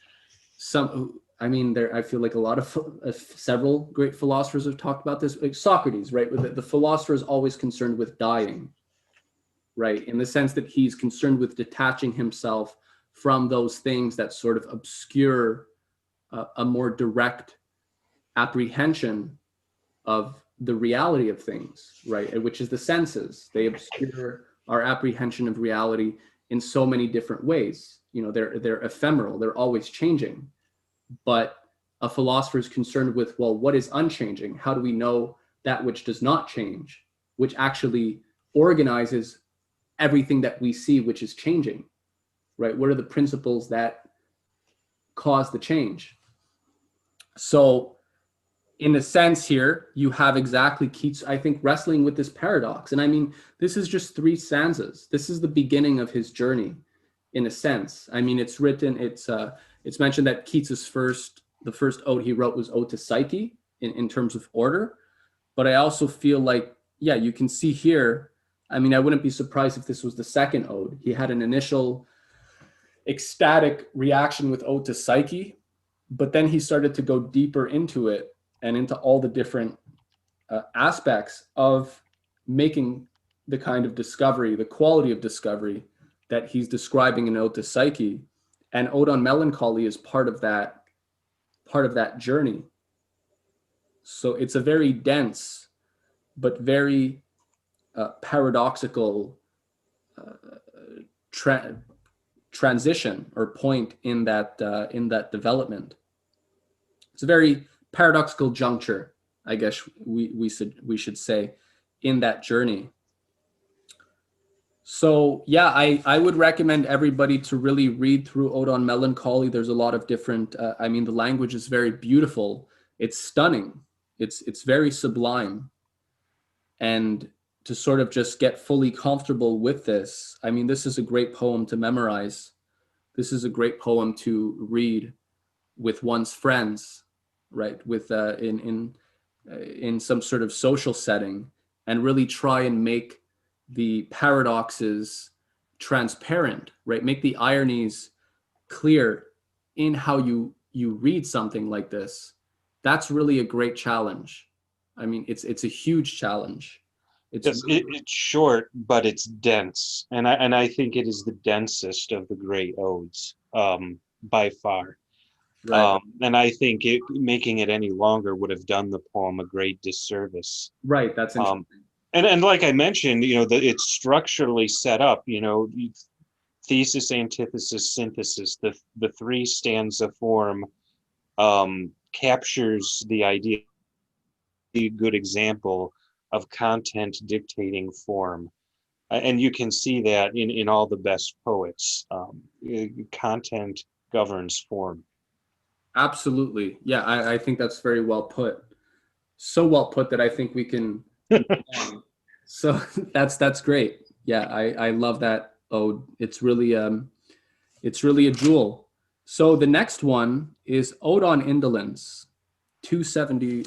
I mean, I feel like a lot of several great philosophers have talked about this, like Socrates, right? The philosopher is always concerned with dying, right? In the sense that he's concerned with detaching himself from those things that sort of obscure a more direct apprehension of the reality of things, right? Which is the senses. They obscure our apprehension of reality in so many different ways. They're ephemeral. They're always changing. But a philosopher is concerned with, well, what is unchanging? How do we know that which does not change, which actually organizes everything that we see, which is changing, right? What are the principles that cause the change? So in a sense here, you have exactly Keats, I think, wrestling with this paradox. And I mean, this is just 3 stanzas. This is the beginning of his journey, in a sense. I mean, it's mentioned that Keats's the first ode he wrote was Ode to Psyche in terms of order. But I also feel like, yeah, you can see here, I mean, I wouldn't be surprised if this was the second ode. He had an initial ecstatic reaction with Ode to Psyche, but then he started to go deeper into it and into all the different aspects of making the kind of discovery, the quality of discovery that he's describing in Ode to Psyche. And Ode on Melancholy is part of that journey. So it's a very dense, but very paradoxical transition or point in that development. It's a very paradoxical juncture, I guess we should say, in that journey. So yeah, I would recommend everybody to really read through Ode on Melancholy. There's a lot of different, I mean, the language is very beautiful. It's stunning. It's very sublime. And to sort of just get fully comfortable with this, I mean, this is a great poem to memorize. This is a great poem to read with one's friends, right? With in some sort of social setting, and really try and make the paradoxes transparent, right? Make the ironies clear in how you read something like this. That's really a great challenge. I mean, it's a huge challenge. It's Yes, it's short, but it's dense, and I think it is the densest of the great odes, by far. right, And I think making it any longer would have done the poem a great disservice. right. That's Um, interesting. and like I mentioned, it's structurally set up. Thesis, antithesis, synthesis. The 3 stanza form captures the idea. A good example of content dictating form. And you can see that in all the best poets. Content governs form. Absolutely. Yeah, I think that's very well put. So well put that I think we can move on. So that's great. Yeah, I love that ode. It's really a jewel. So the next one is Ode on Indolence, 270.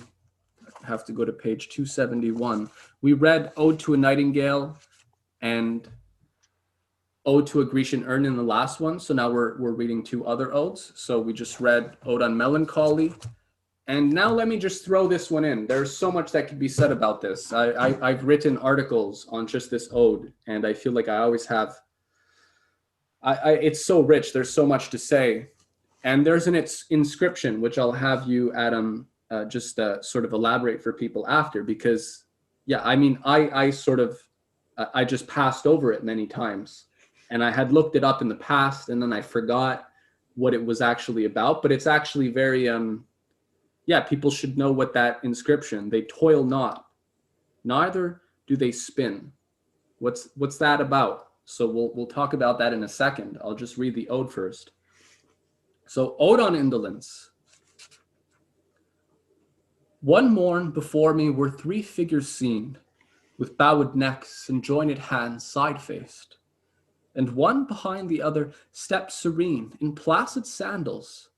I have to go to page 271. We read Ode to a Nightingale and Ode to a Grecian Urn in the last one. So now we're reading 2 other odes. So we just read Ode on Melancholy. And now let me just throw this one in. There's so much that could be said about this. I've written articles on just this ode, and I feel like I always have. It's so rich. There's so much to say. And there's an inscription, which I'll have you, Adam, just sort of elaborate for people after, because, yeah, I mean, I sort of I just passed over it many times. And I had looked it up in the past, and then I forgot what it was actually about. But it's actually very, yeah, people should know what that inscription, they toil not, neither do they spin. What's that about? So we'll talk about that in a second. I'll just read the ode first. So, Ode on Indolence. One morn before me were three figures seen, with bowed necks and joined hands side-faced, and one behind the other stepped serene, in placid sandals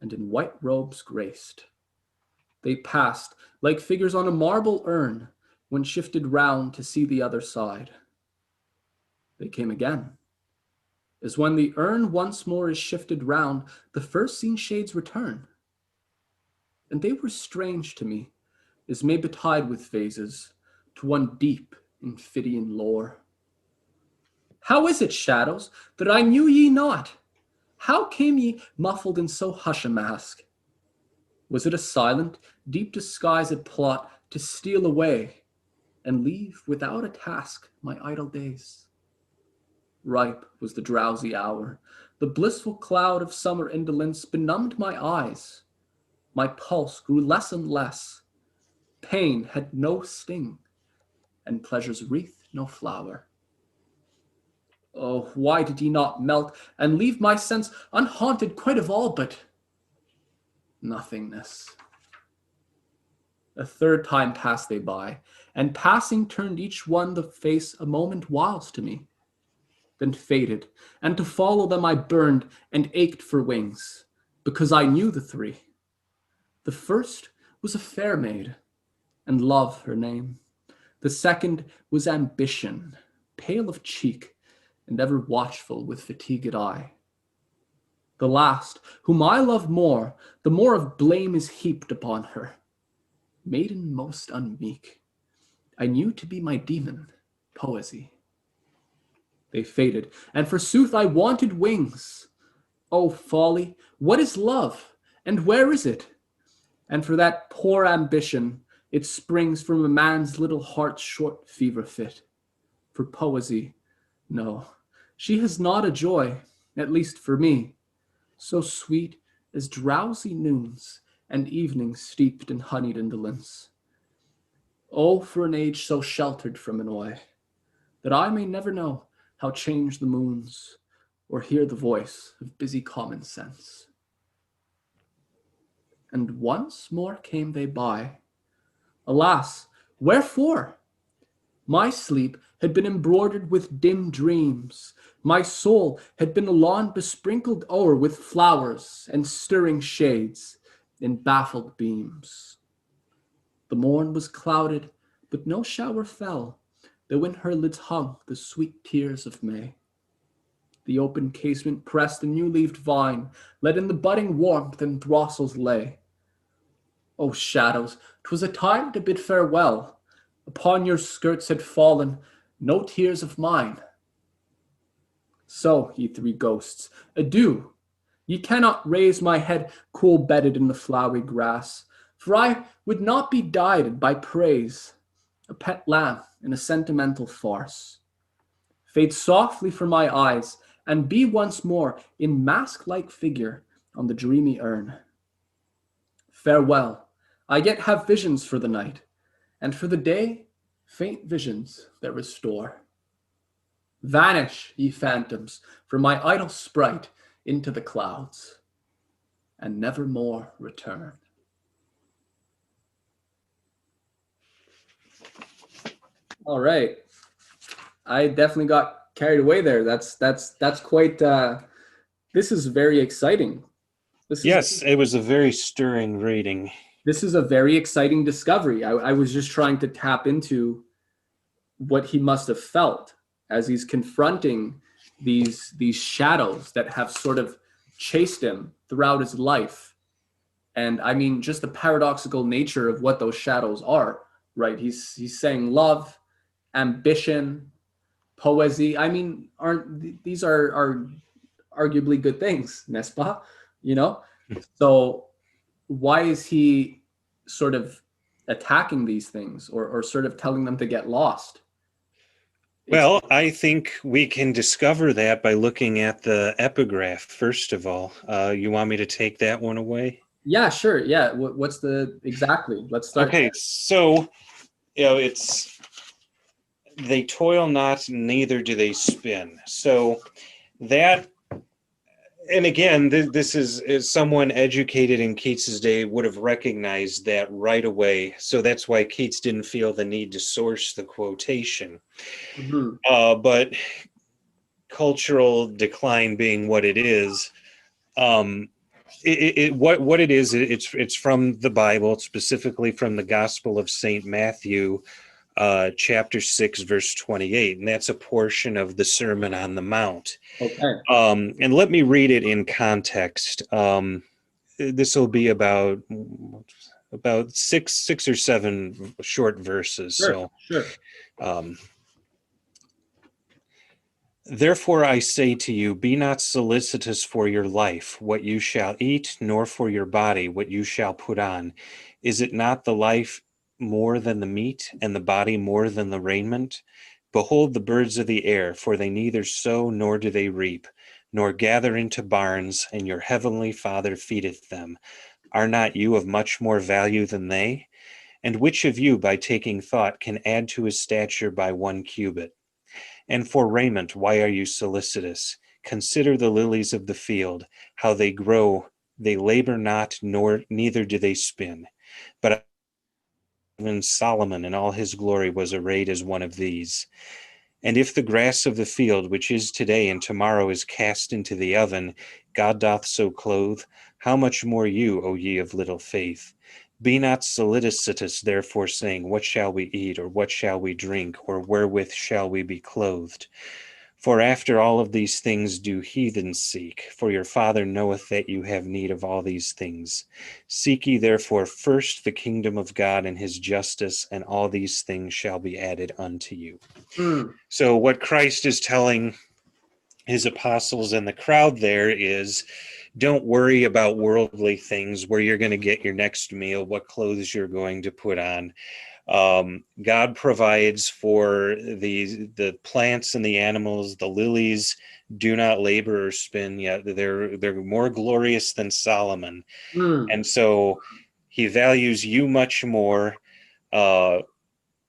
and in white robes graced. They passed like figures on a marble urn, when shifted round to see the other side. They came again, as when the urn once more is shifted round, the first seen shades return. And they were strange to me, as may betide with phases, to one deep in Phidian lore. How is it, shadows, that I knew ye not? How came ye muffled in so hush a mask? Was it a silent, deep disguised plot to steal away and leave without a task my idle days? Ripe was the drowsy hour. The blissful cloud of summer indolence benumbed my eyes. My pulse grew less and less. Pain had no sting, and pleasure's wreath no flower. Oh, why did ye not melt and leave my sense unhaunted quite of all but nothingness? A third time passed they by, and passing turned each one the face a moment whiles to me, then faded, and to follow them I burned and ached for wings, because I knew the three. The first was a fair maid, and Love her name. The second was Ambition, pale of cheek, and ever watchful with fatigued eye. The last, whom I love more, the more of blame is heaped upon her. Maiden most unmeek, I knew to be my demon, Poesy. They faded, and forsooth I wanted wings. O folly, what is love, and where is it? And for that poor ambition, it springs from a man's little heart's short fever fit. For Poesy, no, she has not a joy, at least for me, so sweet as drowsy noons and evenings steeped in honeyed indolence. Oh, for an age so sheltered from annoy, that I may never know how change the moons, or hear the voice of busy common sense. And once more came they by. Alas, wherefore? My sleep had been embroidered with dim dreams. My soul had been a lawn besprinkled o'er with flowers and stirring shades in baffled beams. The morn was clouded, but no shower fell, though in her lids hung the sweet tears of May. The open casement pressed a new-leaved vine, let in the budding warmth and throstles lay. O shadows, 'twas a time to bid farewell. Upon your skirts had fallen no tears of mine. So, ye three ghosts, adieu. Ye cannot raise my head cool-bedded in the flowery grass, for I would not be guided by praise, a pet lamb in a sentimental farce. Fade softly from my eyes, and be once more in mask-like figure on the dreamy urn. Farewell, I yet have visions for the night, and for the day, faint visions that restore. Vanish, ye phantoms, from my idle sprite into the clouds, and never more return. All right, I definitely got carried away there. That's quite. This is very exciting. Yes, it was a very stirring reading. This is a very exciting discovery. I was just trying to tap into what he must have felt as he's confronting these shadows that have sort of chased him throughout his life. And I mean, just the paradoxical nature of what those shadows are, right? He's saying love, ambition, poesy. I mean, these are arguably good things, n'est-ce pas? You know? So why is he sort of attacking these things or sort of telling them to get lost? It's Well, I think we can discover that by looking at the epigraph, first of all. You want me to take that one away? yeah, sure. Yeah. What's the exactly? Let's start Okay, so, it's they toil not, neither do they spin. So that, and again, this is someone educated in Keats's day would have recognized that right away. So that's why Keats didn't feel the need to source the quotation. there. Hmm. But cultural decline being what it is, um, what it is, it's from the Bible, specifically from the Gospel of Saint Matthew, chapter 6, verse 28, and that's a portion of the Sermon on the Mount. Okay. And let me read it in context. This will be about six or seven short verses. Sure. So, Sure. um, therefore I say to you, be not solicitous for your life, what you shall eat, nor for your body, what you shall put on. Is it not the life more than the meat, and the body more than the raiment? Behold the birds of the air, for they neither sow nor do they reap, nor gather into barns, and your heavenly Father feedeth them. Are not you of much more value than they? And which of you, by taking thought, can add to his stature by 1 cubit? And for raiment, why are you solicitous? Consider the lilies of the field, how they grow. They labor not, nor neither do they spin. But even Solomon in all his glory was arrayed as one of these. And if the grass of the field, which is today and tomorrow is cast into the oven, God doth so clothe, how much more you, O ye of little faith? Be not solicitous, therefore, saying, what shall we eat, or what shall we drink, or wherewith shall we be clothed? For after all of these things do heathens seek, for your Father knoweth that you have need of all these things. Seek ye therefore first the kingdom of God and his justice, and all these things shall be added unto you. Hmm. So, what Christ is telling his apostles and the crowd there is, don't worry about worldly things, where you're going to get your next meal, what clothes you're going to put on. God provides for the plants and the animals. The lilies do not labor or spin, yet they're more glorious than Solomon. Hmm. And so he values you much more. Uh,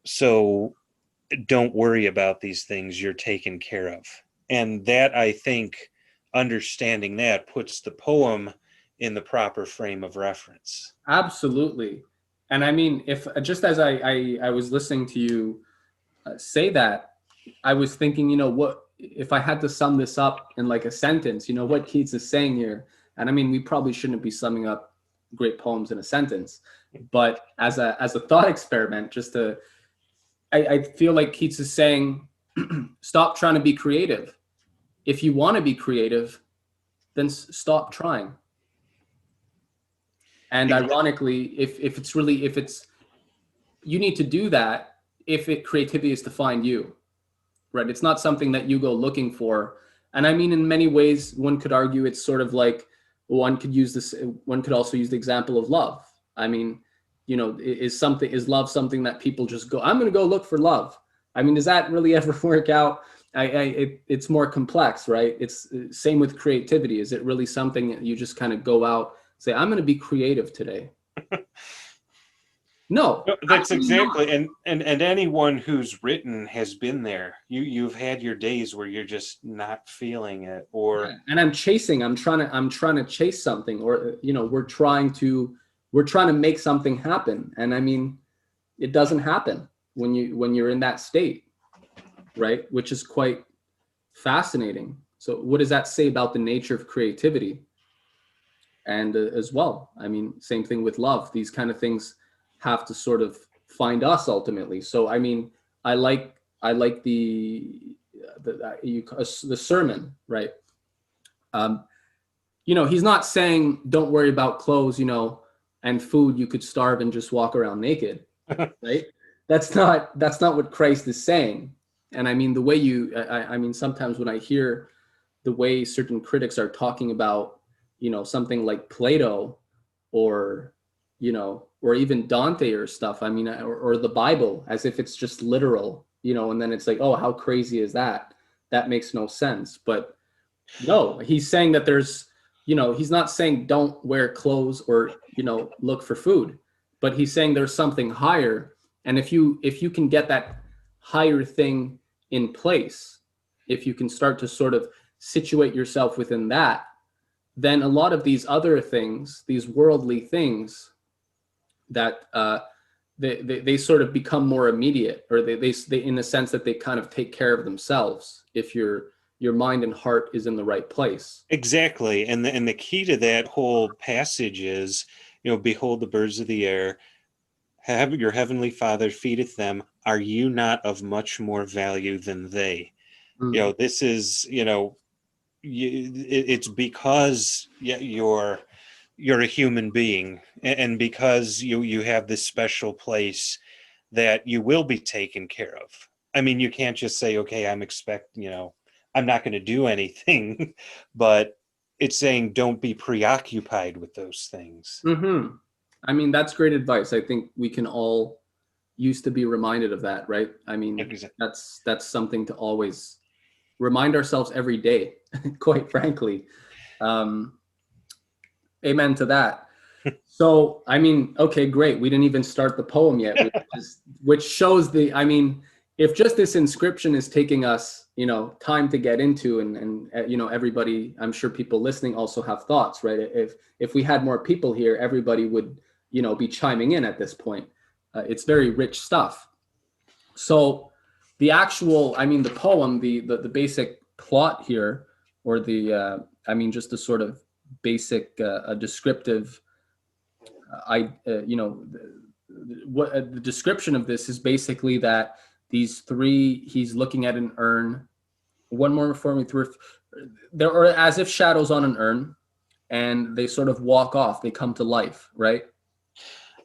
so don't worry about these things, you're taken care of. And that, I think, understanding that puts the poem in the proper frame of reference. Absolutely. And I mean, if just as I was listening to you say that, I was thinking, what if I had to sum this up in like a sentence, what Keats is saying here. And I mean, we probably shouldn't be summing up great poems in a sentence, but as a thought experiment, I feel like Keats is saying, stop trying to be creative. If you want to be creative, then stop trying. And ironically, if it's you need to do that if creativity is to find you, right? It's not something that you go looking for. And I mean, in many ways, one could argue it's sort of like one could also use the example of love. I mean, is love something that people just go, I'm going to go look for love? I mean, does that really ever work out? It's more complex, right? It's same with creativity. Is it really something that you just kind of go out, say, I'm going to be creative today? No, No, that's absolutely not. exactly, and anyone who's written has been there. You've had your days where you're just not feeling it, or Yeah. And I'm trying to chase something, or we're trying to make something happen. And I mean, it doesn't happen when you're in that state, right? Which is quite fascinating. So what does that say about the nature of creativity? And as well, I mean, same thing with love. These kind of things have to sort of find us ultimately. So I mean, I like the sermon, right? um, he's not saying don't worry about clothes, and food. You could starve and just walk around naked, right? That's not what Christ is saying. And I mean, the way I mean, sometimes when I hear the way certain critics are talking about, something like Plato, or, or even Dante or stuff, I mean, or the Bible, as if it's just literal, and then it's like, oh, how crazy is that? That makes no sense. But no, he's saying that there's, he's not saying don't wear clothes or, look for food, but he's saying there's something higher. And if you can get that higher thing in place, if you can start to sort of situate yourself within that, then a lot of these other things, these worldly things that they sort of become more immediate, or they in the sense that they kind of take care of themselves if your mind and heart is in the right place. Exactly. And the key to that whole passage is, behold the birds of the air, have your heavenly Father feedeth them. Are you not of much more value than they? Mm. This is, it's because you're a human being, and because you have this special place that you will be taken care of. I mean, you can't just say, okay, I'm not going to do anything, but it's saying don't be preoccupied with those things. Hmm. I mean, that's great advice. I think we can all use to be reminded of that, right? I mean, that's something to always remind ourselves every day, quite frankly. Um, Amen to that. So, I mean, okay, great. We didn't even start the poem yet, which shows I mean, if just this inscription is taking us, time to get into, and everybody, I'm sure people listening also have thoughts, right? If we had more people here, everybody would, be chiming in at this point. It's very rich stuff. So, the poem, the basic plot here, or just the sort of basic a descriptive what the description of this is basically that these three, he's looking at an urn. One more for me through. There are as if shadows on an urn, and they sort of walk off. They come to life, right?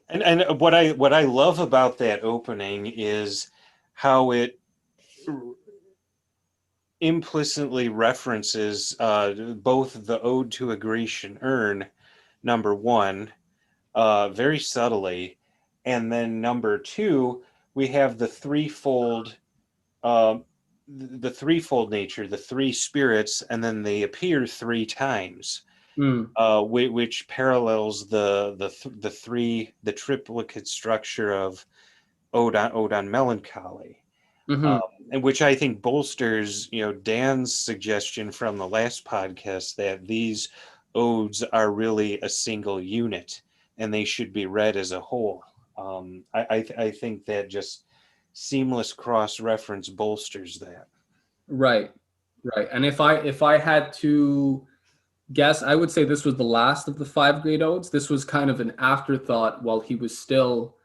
And what I love about that opening is how it implicitly references both the Ode to a Grecian Urn, number one, very subtly, and then number two, we have uh, the threefold nature, the three spirits, and then they appear three times, Mm. which parallels the triplicate structure of Ode on Melancholy. Hmm. And which I think bolsters, Dan's suggestion from the last podcast that these odes are really a single unit and they should be read as a whole. I think that just seamless cross reference bolsters that. Right, right. And if I had to guess, I would say this was the last of the five great odes. This was kind of an afterthought while he was still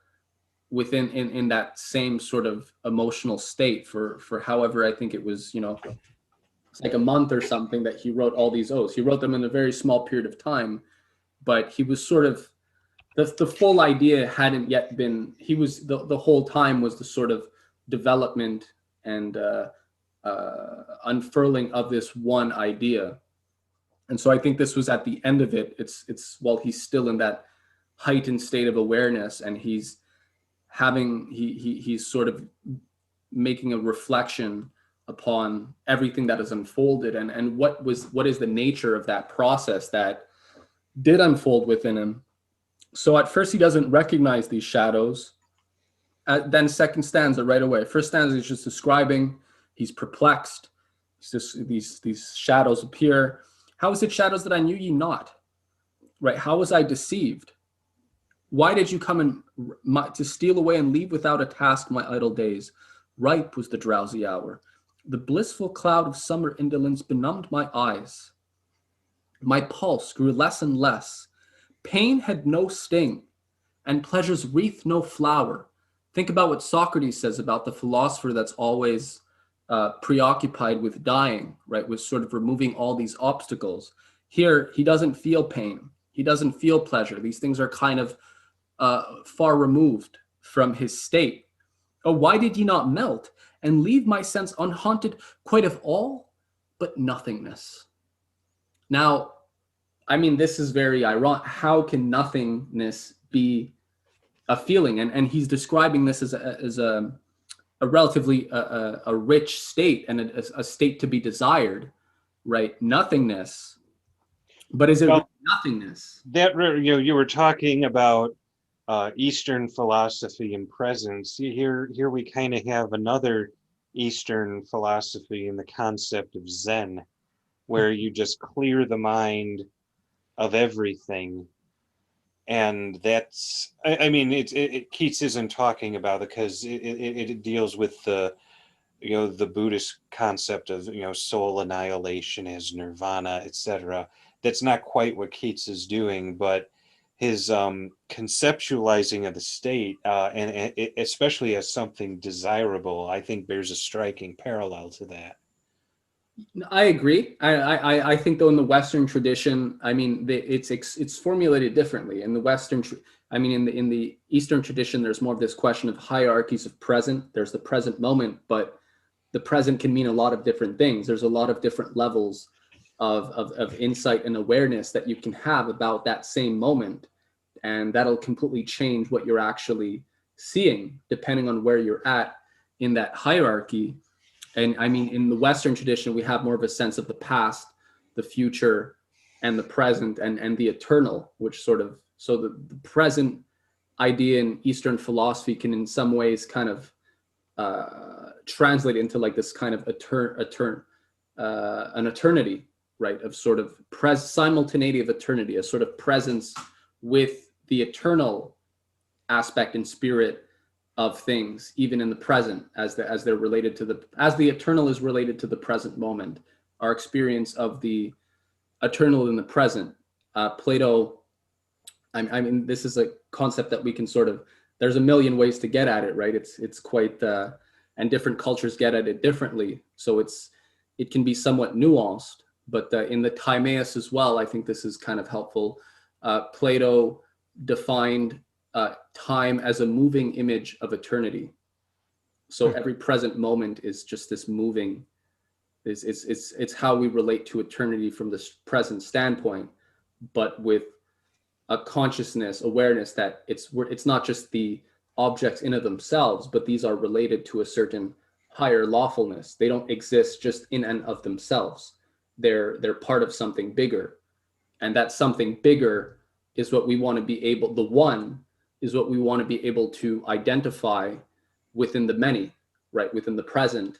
within in that same sort of emotional state for however, I think it was, it's like a month or something that he wrote all these odes. He wrote them in a very small period of time, but he was sort of the full idea hadn't yet been. He was the whole time was the sort of development and unfurling of this one idea. And so I think this was at the end of it. It's while he's still in that heightened state of awareness, and he's sort of making a reflection upon everything that has unfolded, and what is the nature of that process that did unfold within him. So at first he doesn't recognize these shadows. Then second stanza right away. First stanza is just describing, he's perplexed. It's just these shadows appear. How is it shadows that I knew ye not? Right? How was I deceived? Why did you come to steal away and leave without a task my idle days? Ripe was the drowsy hour. The blissful cloud of summer indolence benumbed my eyes. My pulse grew less and less. Pain had no sting, and pleasure's wreath no flower. Think about what Socrates says about the philosopher that's always preoccupied with dying, right? With sort of removing all these obstacles. Here, he doesn't feel pain. He doesn't feel pleasure. These things are kind of far removed from his state. Oh, why did ye not melt and leave my sense unhaunted quite of all but nothingness? Now, this is very ironic. How can nothingness be a feeling? And he's describing this as a a relatively a rich state and a state to be desired, right? Nothingness, but is it really Well, nothingness? you were talking about Eastern philosophy and presence. Here we kind of have another Eastern philosophy in the concept of Zen, where you just clear the mind of everything. And that's, I mean, Keats isn't talking about it because it deals with the, the Buddhist concept of, soul annihilation as nirvana, etc. That's not quite what Keats is doing, but his conceptualizing of the state, and especially as something desirable, I think bears a striking parallel to that. I agree. I think though in the Western tradition, I mean, it's formulated differently. In the Western, I mean, in the Eastern tradition, there's more of this question of hierarchies of present. There's the present moment, but the present can mean a lot of different things. There's a lot of different levels of insight and awareness that you can have about that same moment, and that'll completely change what you're actually seeing depending on where you're at in that hierarchy. And I mean, in the Western tradition, we have more of a sense of the past, the future, and the present, and the eternal, which sort of, so the present idea in Eastern philosophy can in some ways kind of translate into like this kind of an eternity, right? Of sort of simultaneity of eternity, a sort of presence with the eternal aspect and spirit of things, even in the present, as they're related to as the eternal is related to the present moment. Our experience of the eternal in the present. Plato, I mean, this is a concept that we can sort of. There's a million ways to get at it, right? It's quite, and different cultures get at it differently. So it can be somewhat nuanced. But in the Timaeus as well, I think this is kind of helpful. Plato defined time as a moving image of eternity. So every present moment is just this moving. It's how we relate to eternity from this present standpoint, but with a consciousness, awareness that it's not just the objects in of themselves, but these are related to a certain higher lawfulness. They don't exist just in and of themselves. They're part of something bigger, and that something bigger is what we want to be able. The one is what we want to be able to identify within the many, right? Within the present,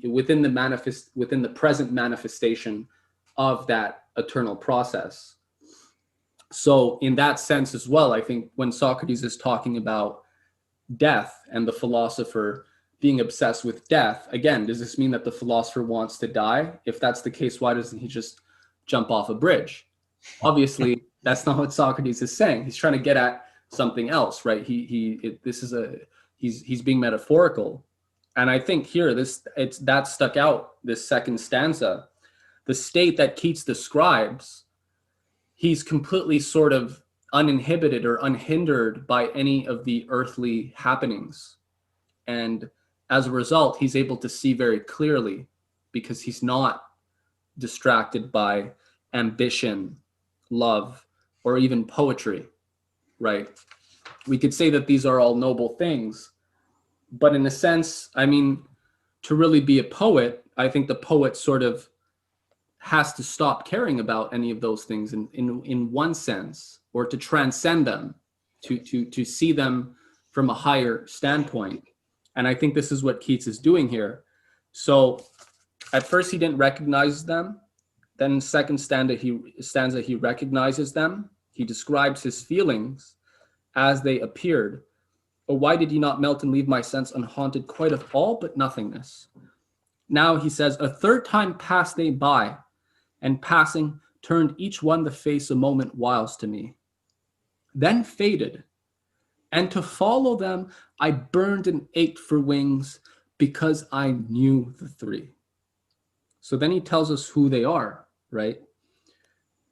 within the present manifestation of that eternal process. So in that sense as well, I think when Socrates is talking about death and the philosopher being obsessed with death, again, does this mean that the philosopher wants to die? If that's the case, why doesn't he just jump off a bridge? Obviously, that's not what Socrates is saying. He's trying to get at something else, right? He's being metaphorical. And I think here that stuck out, this second stanza. The state that Keats describes, he's completely sort of uninhibited or unhindered by any of the earthly happenings. And as a result, he's able to see very clearly because he's not distracted by ambition, love, or even poetry, right? We could say that these are all noble things, but in a sense, I mean, to really be a poet, I think the poet sort of has to stop caring about any of those things in one sense, or to transcend them, to see them from a higher standpoint. And I think this is what Keats is doing here. So at first he didn't recognize them. Then in second stanza he recognizes them. He describes his feelings as they appeared. Oh, why did ye not melt and leave my sense unhaunted quite of all but nothingness? Now he says, a third time passed they by, and passing turned each one the face a moment whiles to me. Then faded, and to follow them I burned and ached for wings because I knew the three. So then he tells us who they are, right?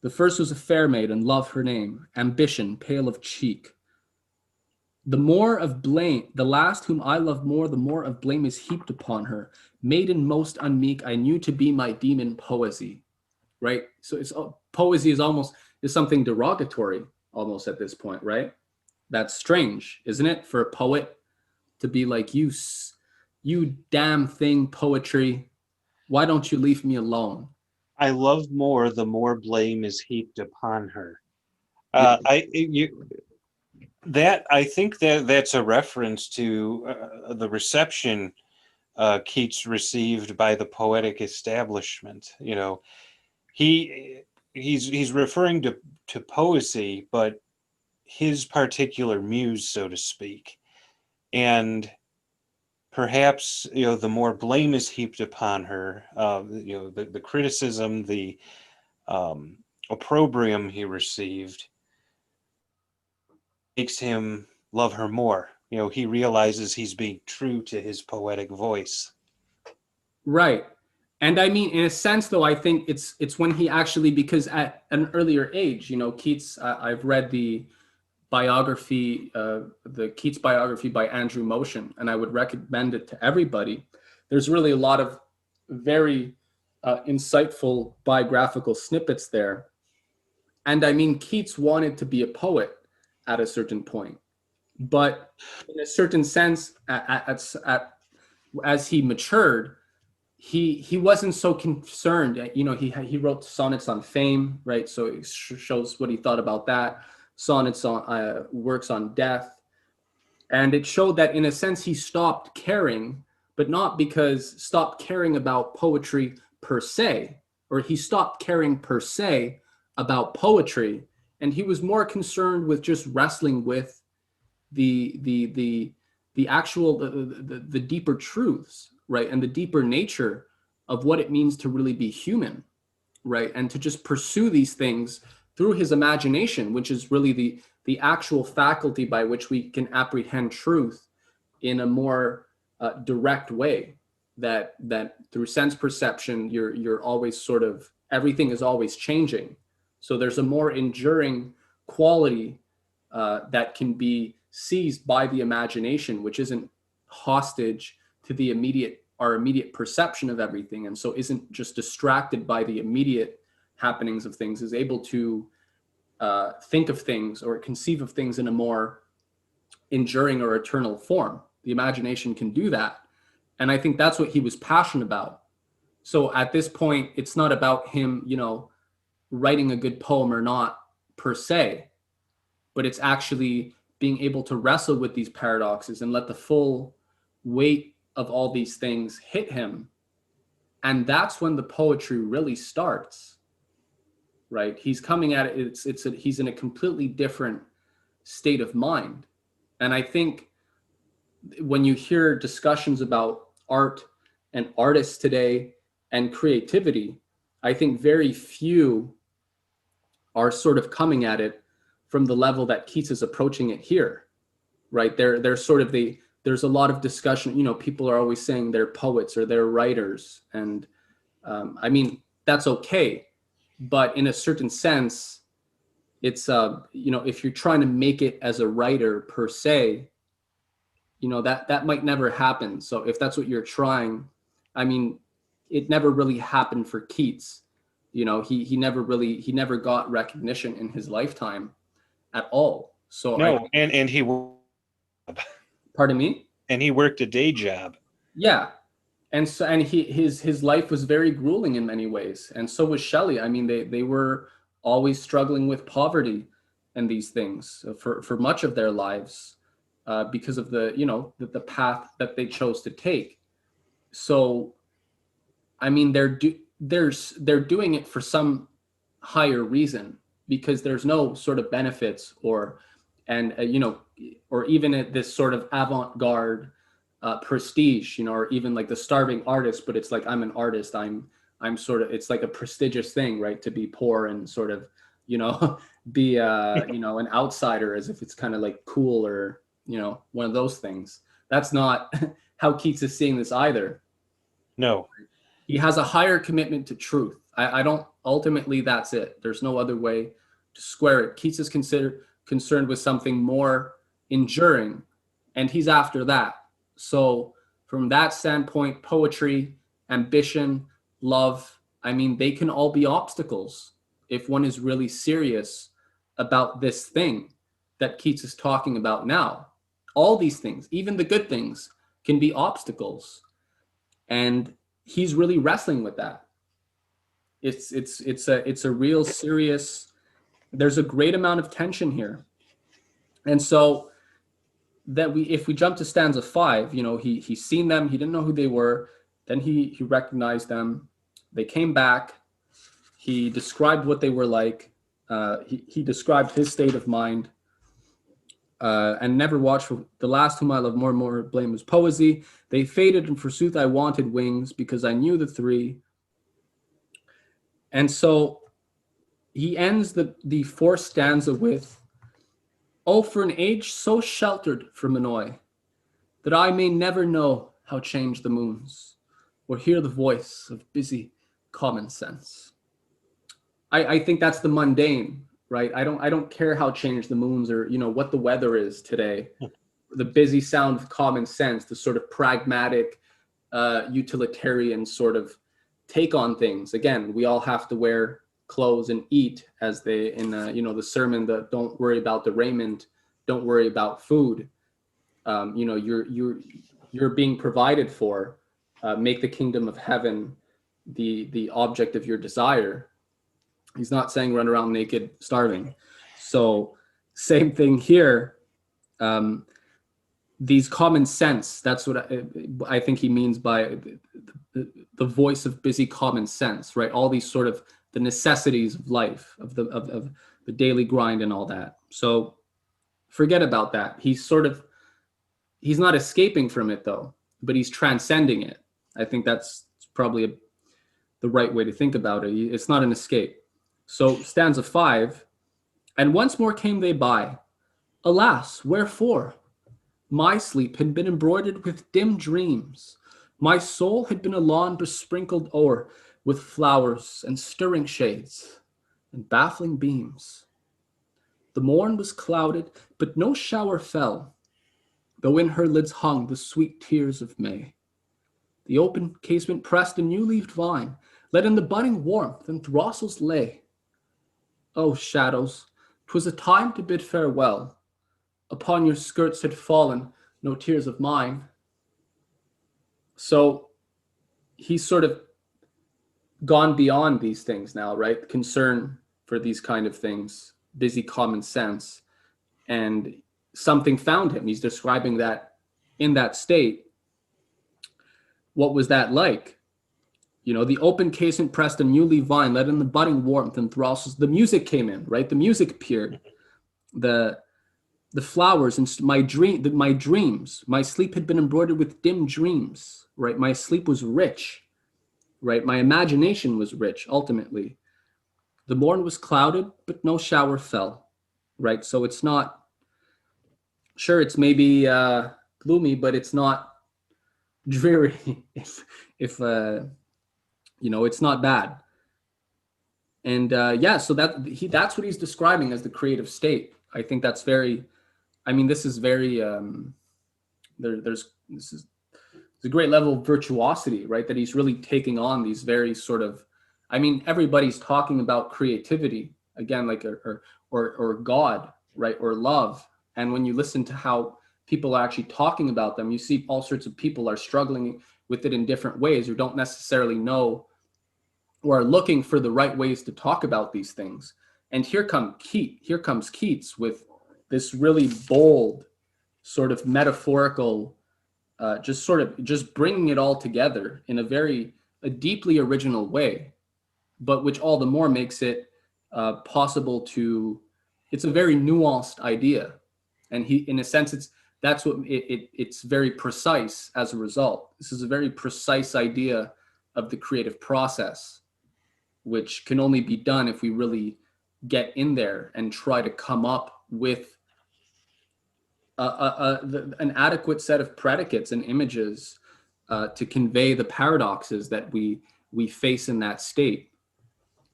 The first was a fair maiden, love her name, ambition, pale of cheek. The more of blame, the last whom I love more, the more of blame is heaped upon her. Maiden most unmeek, I knew to be my demon poesy, right? So poesy is something derogatory almost at this point, right? That's strange, isn't it? For a poet to be like, you damn thing, poetry, why don't you leave me alone? I love more the more blame is heaped upon her. Yeah. I think that that's a reference to the reception Keats received by the poetic establishment. You know, he he's referring to poesy, but his particular muse, so to speak, and perhaps the more blame is heaped upon her, the criticism, the um, opprobrium he received makes him love her more. He realizes he's being true to his poetic voice. Right. And I mean, in a sense, though, I think it's when he actually, because at an earlier age, Keats, I've read the Keats biography by Andrew Motion, and I would recommend it to everybody. There's really a lot of very insightful biographical snippets there. And I mean, Keats wanted to be a poet at a certain point, but in a certain sense, as he matured, he wasn't so concerned. He wrote sonnets on fame, right? So it shows what he thought about that. Sonnets on works on death, and it showed that in a sense he stopped caring, but not because stopped caring about poetry per se, or he stopped caring per se about poetry, and he was more concerned with just wrestling with the actual the deeper truths, right, and the deeper nature of what it means to really be human, right, and to just pursue these things through his imagination, which is really the actual faculty by which we can apprehend truth in a more direct way. That through sense perception, you're always sort of, everything is always changing. So there's a more enduring quality that can be seized by the imagination, which isn't hostage to our immediate perception of everything, and so isn't just distracted by the immediate happenings of things, is able to think of things or conceive of things in a more enduring or eternal form. The imagination can do that. And I think that's what he was passionate about. So at this point, it's not about him, writing a good poem or not per se, but it's actually being able to wrestle with these paradoxes and let the full weight of all these things hit him. And that's when the poetry really starts, right? He's coming at it. He's in a completely different state of mind. And I think when you hear discussions about art and artists today and creativity, I think very few are sort of coming at it from the level that Keats is approaching it here, right? There's sort of there's a lot of discussion, people are always saying they're poets or they're writers. And I mean, that's okay. But in a certain sense, it's, if you're trying to make it as a writer per se, that might never happen. So if that's what you're trying, I mean, it never really happened for Keats. He never got recognition in his lifetime at all. So No, and he pardon me? and he worked a day job. Yeah. And his life was very grueling in many ways. And so was Shelley. I mean, they were always struggling with poverty and these things for much of their lives, because of the path that they chose to take. So, I mean, they're doing it for some higher reason, because there's no sort of benefits or even at this sort of avant-garde prestige, or even like the starving artist, but it's like, I'm an artist, I'm sort of, it's like a prestigious thing, right, to be poor and sort of, be an outsider, as if it's kind of like cool, or one of those things. That's not how Keats is seeing this either. No. He has a higher commitment to truth. I don't, ultimately, that's it. There's no other way to square it. Keats is concerned with something more enduring, and he's after that. So from that standpoint, poetry, ambition, love, I mean, they can all be obstacles if one is really serious about this thing that Keats is talking about now. All these things, even the good things, can be obstacles. And he's really wrestling with that. It's a real serious, there's a great amount of tension here. And so that we if we jump to stanza 5, he's seen them, he didn't know who they were, then he recognized them, they came back, he described what they were like, he described his state of mind, and never watched for the last whom I love more and more blame was poesy. They faded, and forsooth I wanted wings because I knew the three. And so he ends the fourth stanza with, "Oh, for an age so sheltered from annoy, that I may never know how change the moons, or hear the voice of busy common sense." I think that's the mundane, right? I don't care how change the moons, or what the weather is today. The busy sound of common sense, the sort of pragmatic, utilitarian sort of take on things. Again, we all have to wear clothes and eat, as they in the sermon, the "Don't worry about the raiment, don't worry about food." You're being provided for. Make the kingdom of heaven the object of your desire. He's not saying run around naked, starving. So same thing here. These common sense, that's what I think he means by the voice of busy common sense, right? All these sort of the necessities of life, of the daily grind and all that. So forget about that. He's not escaping from it though, but he's transcending it. I think that's probably the right way to think about it. It's not an escape. So stanza 5, "And once more came they by. Alas, wherefore? My sleep had been embroidered with dim dreams. My soul had been a lawn besprinkled o'er with flowers and stirring shades and baffling beams. The morn was clouded, but no shower fell, though in her lids hung the sweet tears of May. The open casement pressed a new-leaved vine, let in the budding warmth and throstles lay. O shadows, 'twas a time to bid farewell. Upon your skirts had fallen no tears of mine." So he's sort of gone beyond these things now, right? Concern for these kind of things, busy common sense, and something found him. He's describing that in that state. What was that like? The open casement pressed a newly vine, let in the budding warmth and throstles. The music came in, right? The music appeared. The flowers and my dreams. My sleep had been embroidered with dim dreams, right? My sleep was rich, right? My imagination was rich, ultimately. The morn was clouded, but no shower fell, right? So it's not, sure, it's maybe gloomy, but it's not dreary. if it's not bad. And so that's what he's describing as the creative state. I think that's very, this is very, this is a great level of virtuosity, right? That he's really taking on these very sort of, everybody's talking about creativity again, like, or God, right? Or love. And when you listen to how people are actually talking about them, you see all sorts of people are struggling with it in different ways, or don't necessarily know, or are looking for the right ways to talk about these things. And here comes Keats with this really bold sort of metaphorical, just bringing it all together in a deeply original way, but which all the more makes it possible to, it's a very nuanced idea. And in a sense, it's very precise as a result. This is a very precise idea of the creative process, which can only be done if we really get in there and try to come up with an adequate set of predicates and images to convey the paradoxes that we face in that state.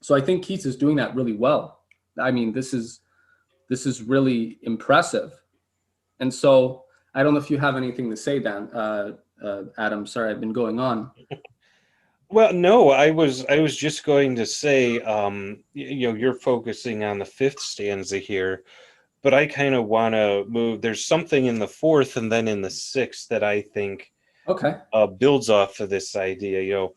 So I think Keats is doing that really well. This is really impressive. And so I don't know if you have anything to say, Dan. Adam, sorry, I've been going on. Well, no, I was just going to say, you're focusing on the fifth stanza here, but I kind of want to move. There's something in the fourth and then in the sixth that I think Okay. builds off of this idea.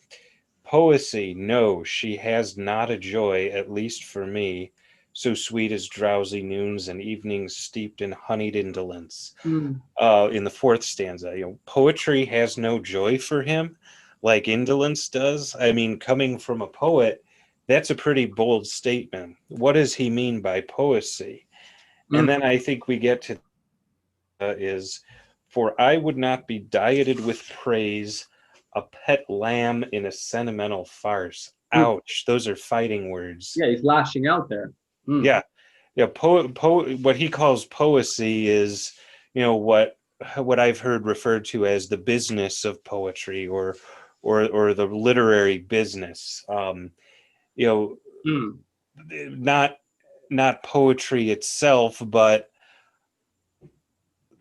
Poesy, no, she has not a joy, at least for me, so sweet as drowsy noons and evenings steeped in honeyed indolence. Mm, In the fourth stanza, poetry has no joy for him, like indolence does. I mean, coming from a poet, that's a pretty bold statement. What does he mean by poesy? And mm, then I think we get to is, for I would not be dieted with praise, a pet lamb in a sentimental farce. mm. Ouch, those are fighting words. Yeah, he's lashing out there. Mm, Yeah, yeah. What he calls poesy is, what I've heard referred to as the business of poetry, or the literary business. You know, mm, not not poetry itself, but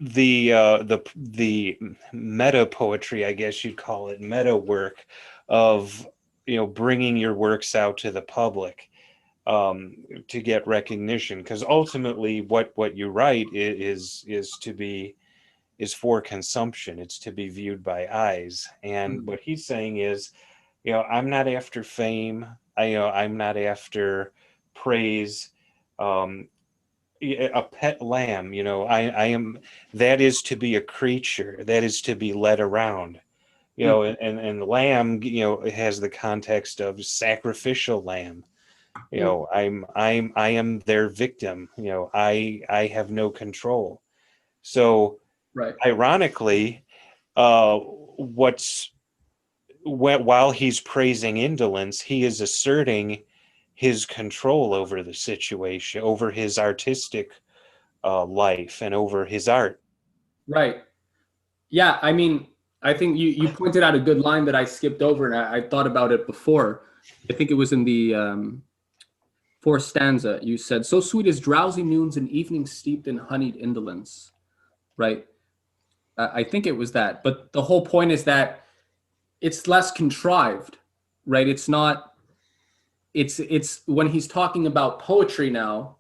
the meta poetry, I guess you'd call it, meta work of bringing your works out to the public, to get recognition, because ultimately what you write is for consumption. It's to be viewed by eyes. And mm. what he's saying is, I'm not after fame. I'm not after praise. um, a pet lamb, I am, that is to be a creature, that is to be led around, Mm, and lamb, it has the context of sacrificial lamb. mm. I am their victim. I have no control. So Right. ironically, what's while he's praising indolence, he is asserting his control over the situation, over his artistic life, and over his art. Right. Yeah, I mean, I think you pointed out a good line that I skipped over, and I thought about it before. I think it was in the fourth stanza. You said, "So sweet as drowsy noons and evenings steeped in honeyed indolence." Right. I think it was that. But the whole point is that it's less contrived, right? It's not. It's when he's talking about poetry now.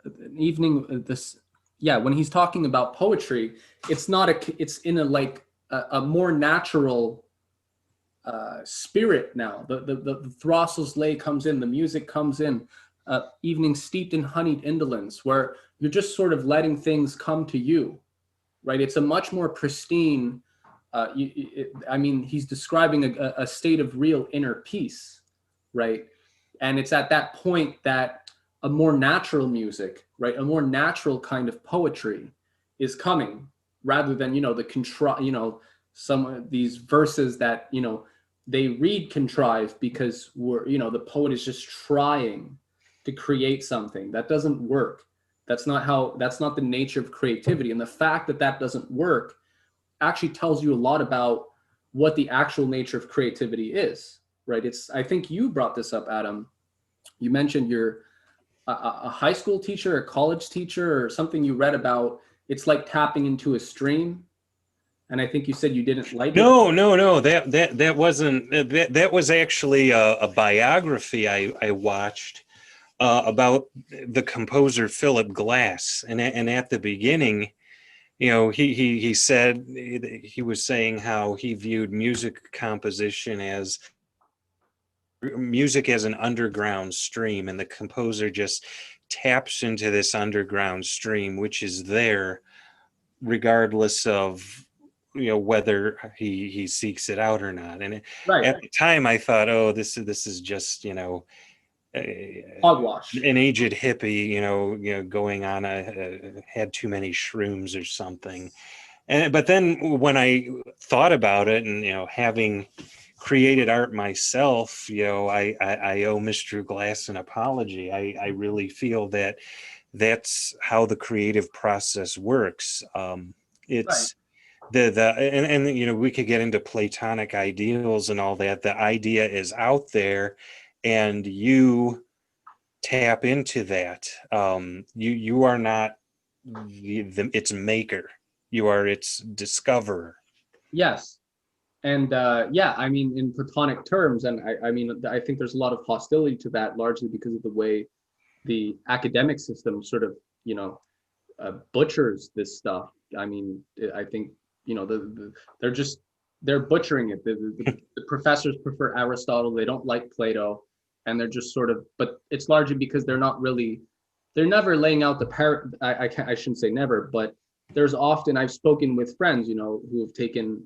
An evening. This. Yeah, when he's talking about poetry, it's not a. It's in a like a more natural spirit now. The throstle's lay comes in, the music comes in, evening steeped in honeyed indolence, where you're just sort of letting things come to you, right? It's a much more pristine. I mean, he's describing a state of real inner peace, right? And it's at that point that a more natural music, right, a more natural kind of poetry is coming, rather than some of these verses that they read contrived because the poet is just trying to create something that doesn't work. That's not the nature of creativity. And the fact that that doesn't work actually tells you a lot about what the actual nature of creativity is, right? I think you brought this up, Adam. You mentioned you're a high school teacher, a college teacher, or something you read about. It's like tapping into a stream. And I think you said you didn't like it. No, no, no. That wasn't that was actually a biography I watched about the composer Philip Glass, and at the beginning, he said, he was saying how he viewed music as an underground stream, and the composer just taps into this underground stream, which is there regardless of whether he seeks it out or not. And Right. at the time I thought, oh, this is just Hogwash. an aged hippie, going on had too many shrooms or something. But then when I thought about it, and having created art myself, I owe Mr. Glass an apology. I really feel that that's how the creative process works. Right. It's the and we could get into Platonic ideals and all that. The idea is out there, and you tap into that. You are not its maker. You are its discoverer. Yes. And yeah, I mean, in Platonic terms, and I mean, I think there's a lot of hostility to that, largely because of the way the academic system sort of you know, butchers this stuff. I mean, I think, you know, they're just, they're butchering it. The professors prefer Aristotle. They don't like Plato, and they're just sort of, but it's largely because they're not really, they're never laying out the I can't, I shouldn't say never, but there's often, I've spoken with friends, you know, who have taken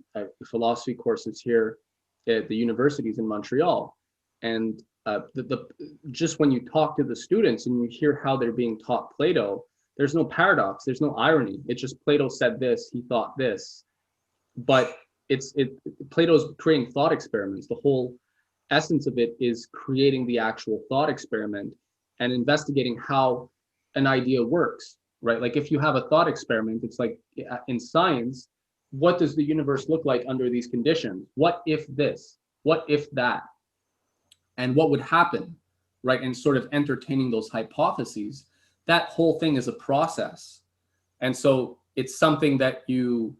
philosophy courses here at the universities in Montreal. And just when you talk to the students and you hear how they're being taught Plato, there's no paradox, there's no irony. It's just Plato said this, he thought this. But it Plato's creating thought experiments. The whole essence of it is creating the actual thought experiment and investigating how an idea works, right? Like if you have a thought experiment, it's like in science, what does the universe look like under these conditions? What if this? What if that? And what would happen, right? And sort of entertaining those hypotheses. That whole thing is a process. And so it's something that you,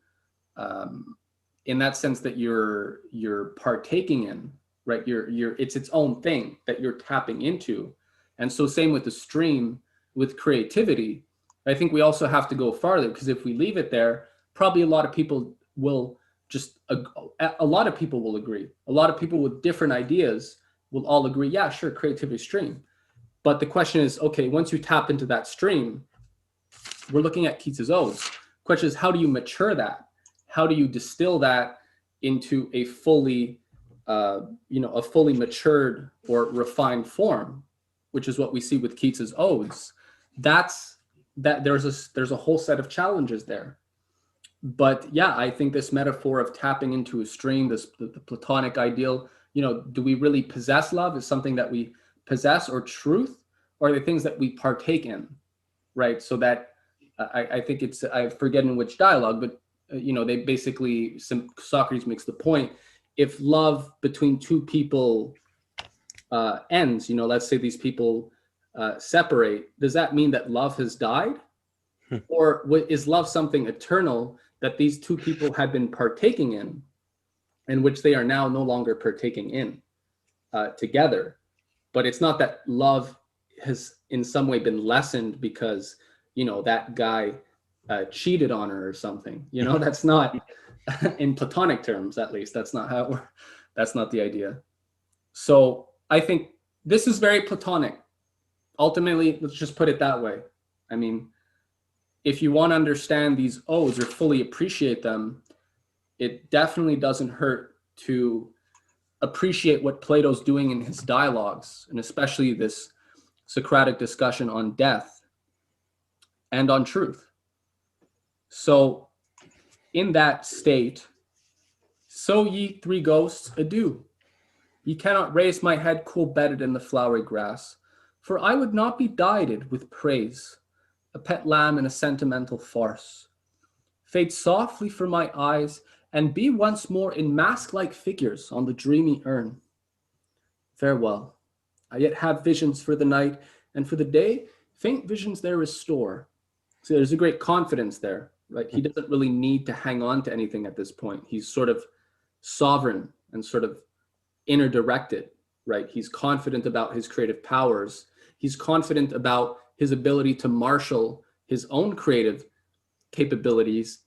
in that sense, that you're partaking in, right? It's its own thing that you're tapping into. And so same with the stream, with creativity. I think we also have to go farther, because if we leave it there, probably a lot of people will just, a lot of people will agree. A lot of people with different ideas will all agree, yeah, sure, creativity stream. But the question is, okay, once you tap into that stream, we're looking at Keats's Odes. The question is, how do you mature that? How do you distill that into a fully, a fully matured or refined form, which is what we see with Keats's Odes? There's a whole set of challenges there. But yeah, I think this metaphor of tapping into a stream, the Platonic ideal, do we really possess love? Is something that we possess, or truth, or are they things that we partake in, right? So that I think it's, I forget in which dialogue, but they basically, Socrates makes the point: if love between two people ends, let's say these people separate, does that mean that love has died? Or is love something eternal that these two people had been partaking in which they are now no longer partaking in together? But it's not that love has in some way been lessened because, that guy cheated on her or something. That's not, in Platonic terms, at least, that's not how it works. That's not the idea. So I think this is very Platonic. Ultimately, let's just put it that way. I mean, if you want to understand these odes or fully appreciate them, it definitely doesn't hurt to appreciate what Plato's doing in his dialogues, and especially this Socratic discussion on death and on truth. So in that state, so ye three ghosts, adieu. Ye cannot raise my head cool bedded in the flowery grass, for I would not be dieted with praise, a pet lamb in a sentimental farce. Fade softly from my eyes, and be once more in mask-like figures on the dreamy urn. Farewell. I yet have visions for the night, and for the day, faint visions there restore. So there's a great confidence there, right? He doesn't really need to hang on to anything at this point. He's sort of sovereign and sort of inner directed, right? He's confident about his creative powers. He's confident about his ability to marshal his own creative capabilities,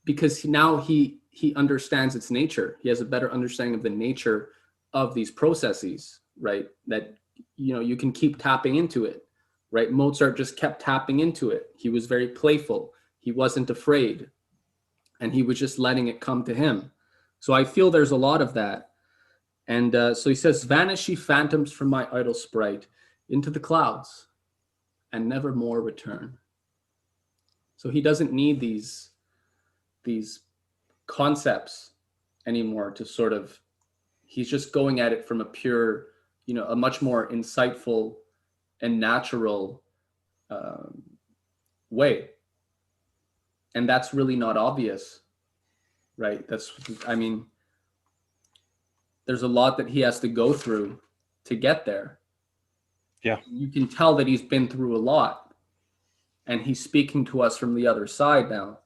because now he understands its nature. He has a better understanding of the nature of these processes, right? That, you can keep tapping into it, right? Mozart just kept tapping into it. He was very playful. He wasn't afraid, and he was just letting it come to him. So I feel there's a lot of that. And so he says, vanish ye phantoms from my idle sprite into the clouds and never more return. So he doesn't need these concepts anymore to sort of, he's just going at it from a pure, a much more insightful and natural way. And that's really not obvious, right? There's a lot that he has to go through to get there. Yeah. You can tell that he's been through a lot, and he's speaking to us from the other side now.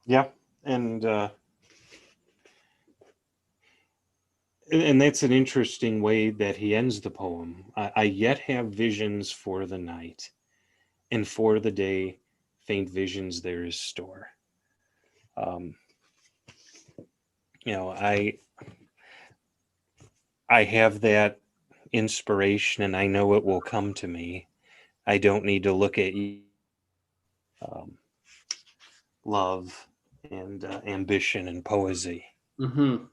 Yeah. And and that's an interesting way that he ends the poem. I yet have visions for the night, and for the day, faint visions there is store. Um, you know, I have that inspiration, and I know it will come to me. I don't need to look at um, love and ambition and poesy. Mm-hmm.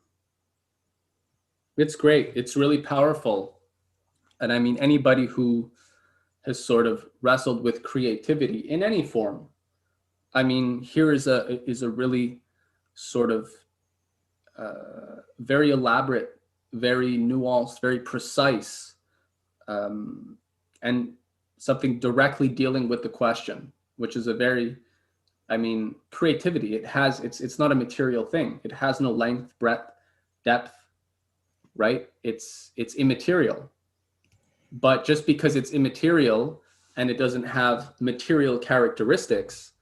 It's great. It's really powerful. And I mean, anybody who has sort of wrestled with creativity in any form, I mean, here is a really sort of very elaborate, very nuanced, very precise, um, and something directly dealing with the question, which is a very, I mean, creativity. It's not a material thing. It has no length, breadth, depth, right? It's immaterial. But just because it's immaterial and it doesn't have material characteristics,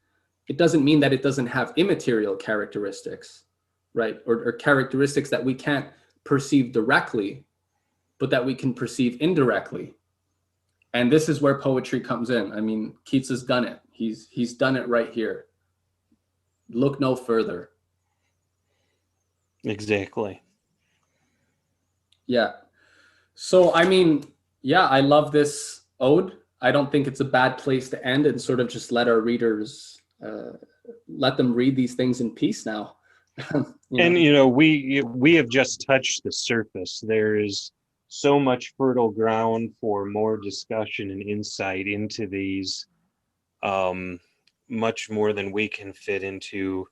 it doesn't mean that it doesn't have immaterial characteristics, right? Or characteristics that we can't perceive directly, but that we can perceive indirectly. And this is where poetry comes in. I mean, Keats has done it. He's done it right here. Look no further. Exactly. Yeah. So, I mean, yeah, I love this ode. I don't think it's a bad place to end and sort of just let our readers let them read these things in peace now. And we have just touched the surface. There is so much fertile ground for more discussion and insight into these, um, much more than we can fit into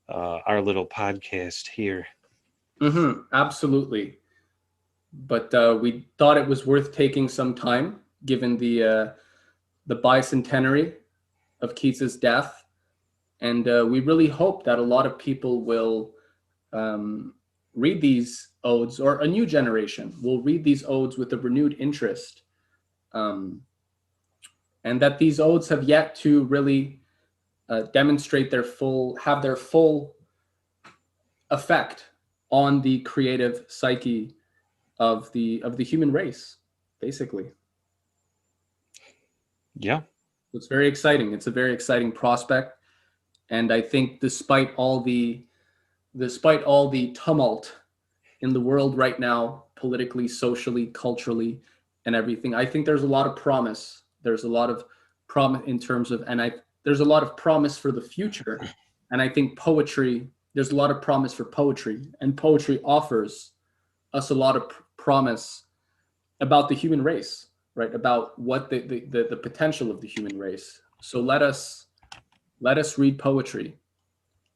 our little podcast here. Absolutely. But we thought it was worth taking some time, given the bicentenary of Keats's death, and we really hope that a lot of people will read these odes, or a new generation will read these odes with a renewed interest, um, and that these odes have yet to really demonstrate have their full effect on the creative psyche of the human race, basically. Yeah. It's very exciting. It's a very exciting prospect, and I think despite all the tumult in the world right now, politically, socially, culturally, and everything, I think there's a lot of promise. There's a lot of promise in terms of, there's a lot of promise for the future, and I think there's a lot of promise for poetry, and poetry offers us a lot of promise about the human race, right? About what the potential of the human race. So let us read poetry.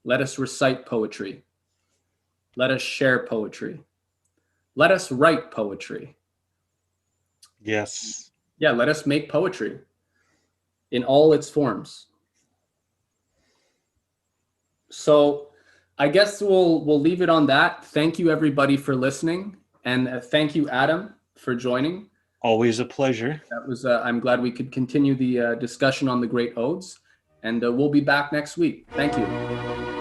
Let us recite poetry. Let us share poetry. Let us write poetry. Yes. Yeah, let us make poetry in all its forms. So I guess we'll leave it on that. Thank you everybody for listening, and thank you Adam for joining. Always a pleasure. That was I'm glad we could continue the discussion on the great odes, and we'll be back next week. Thank you.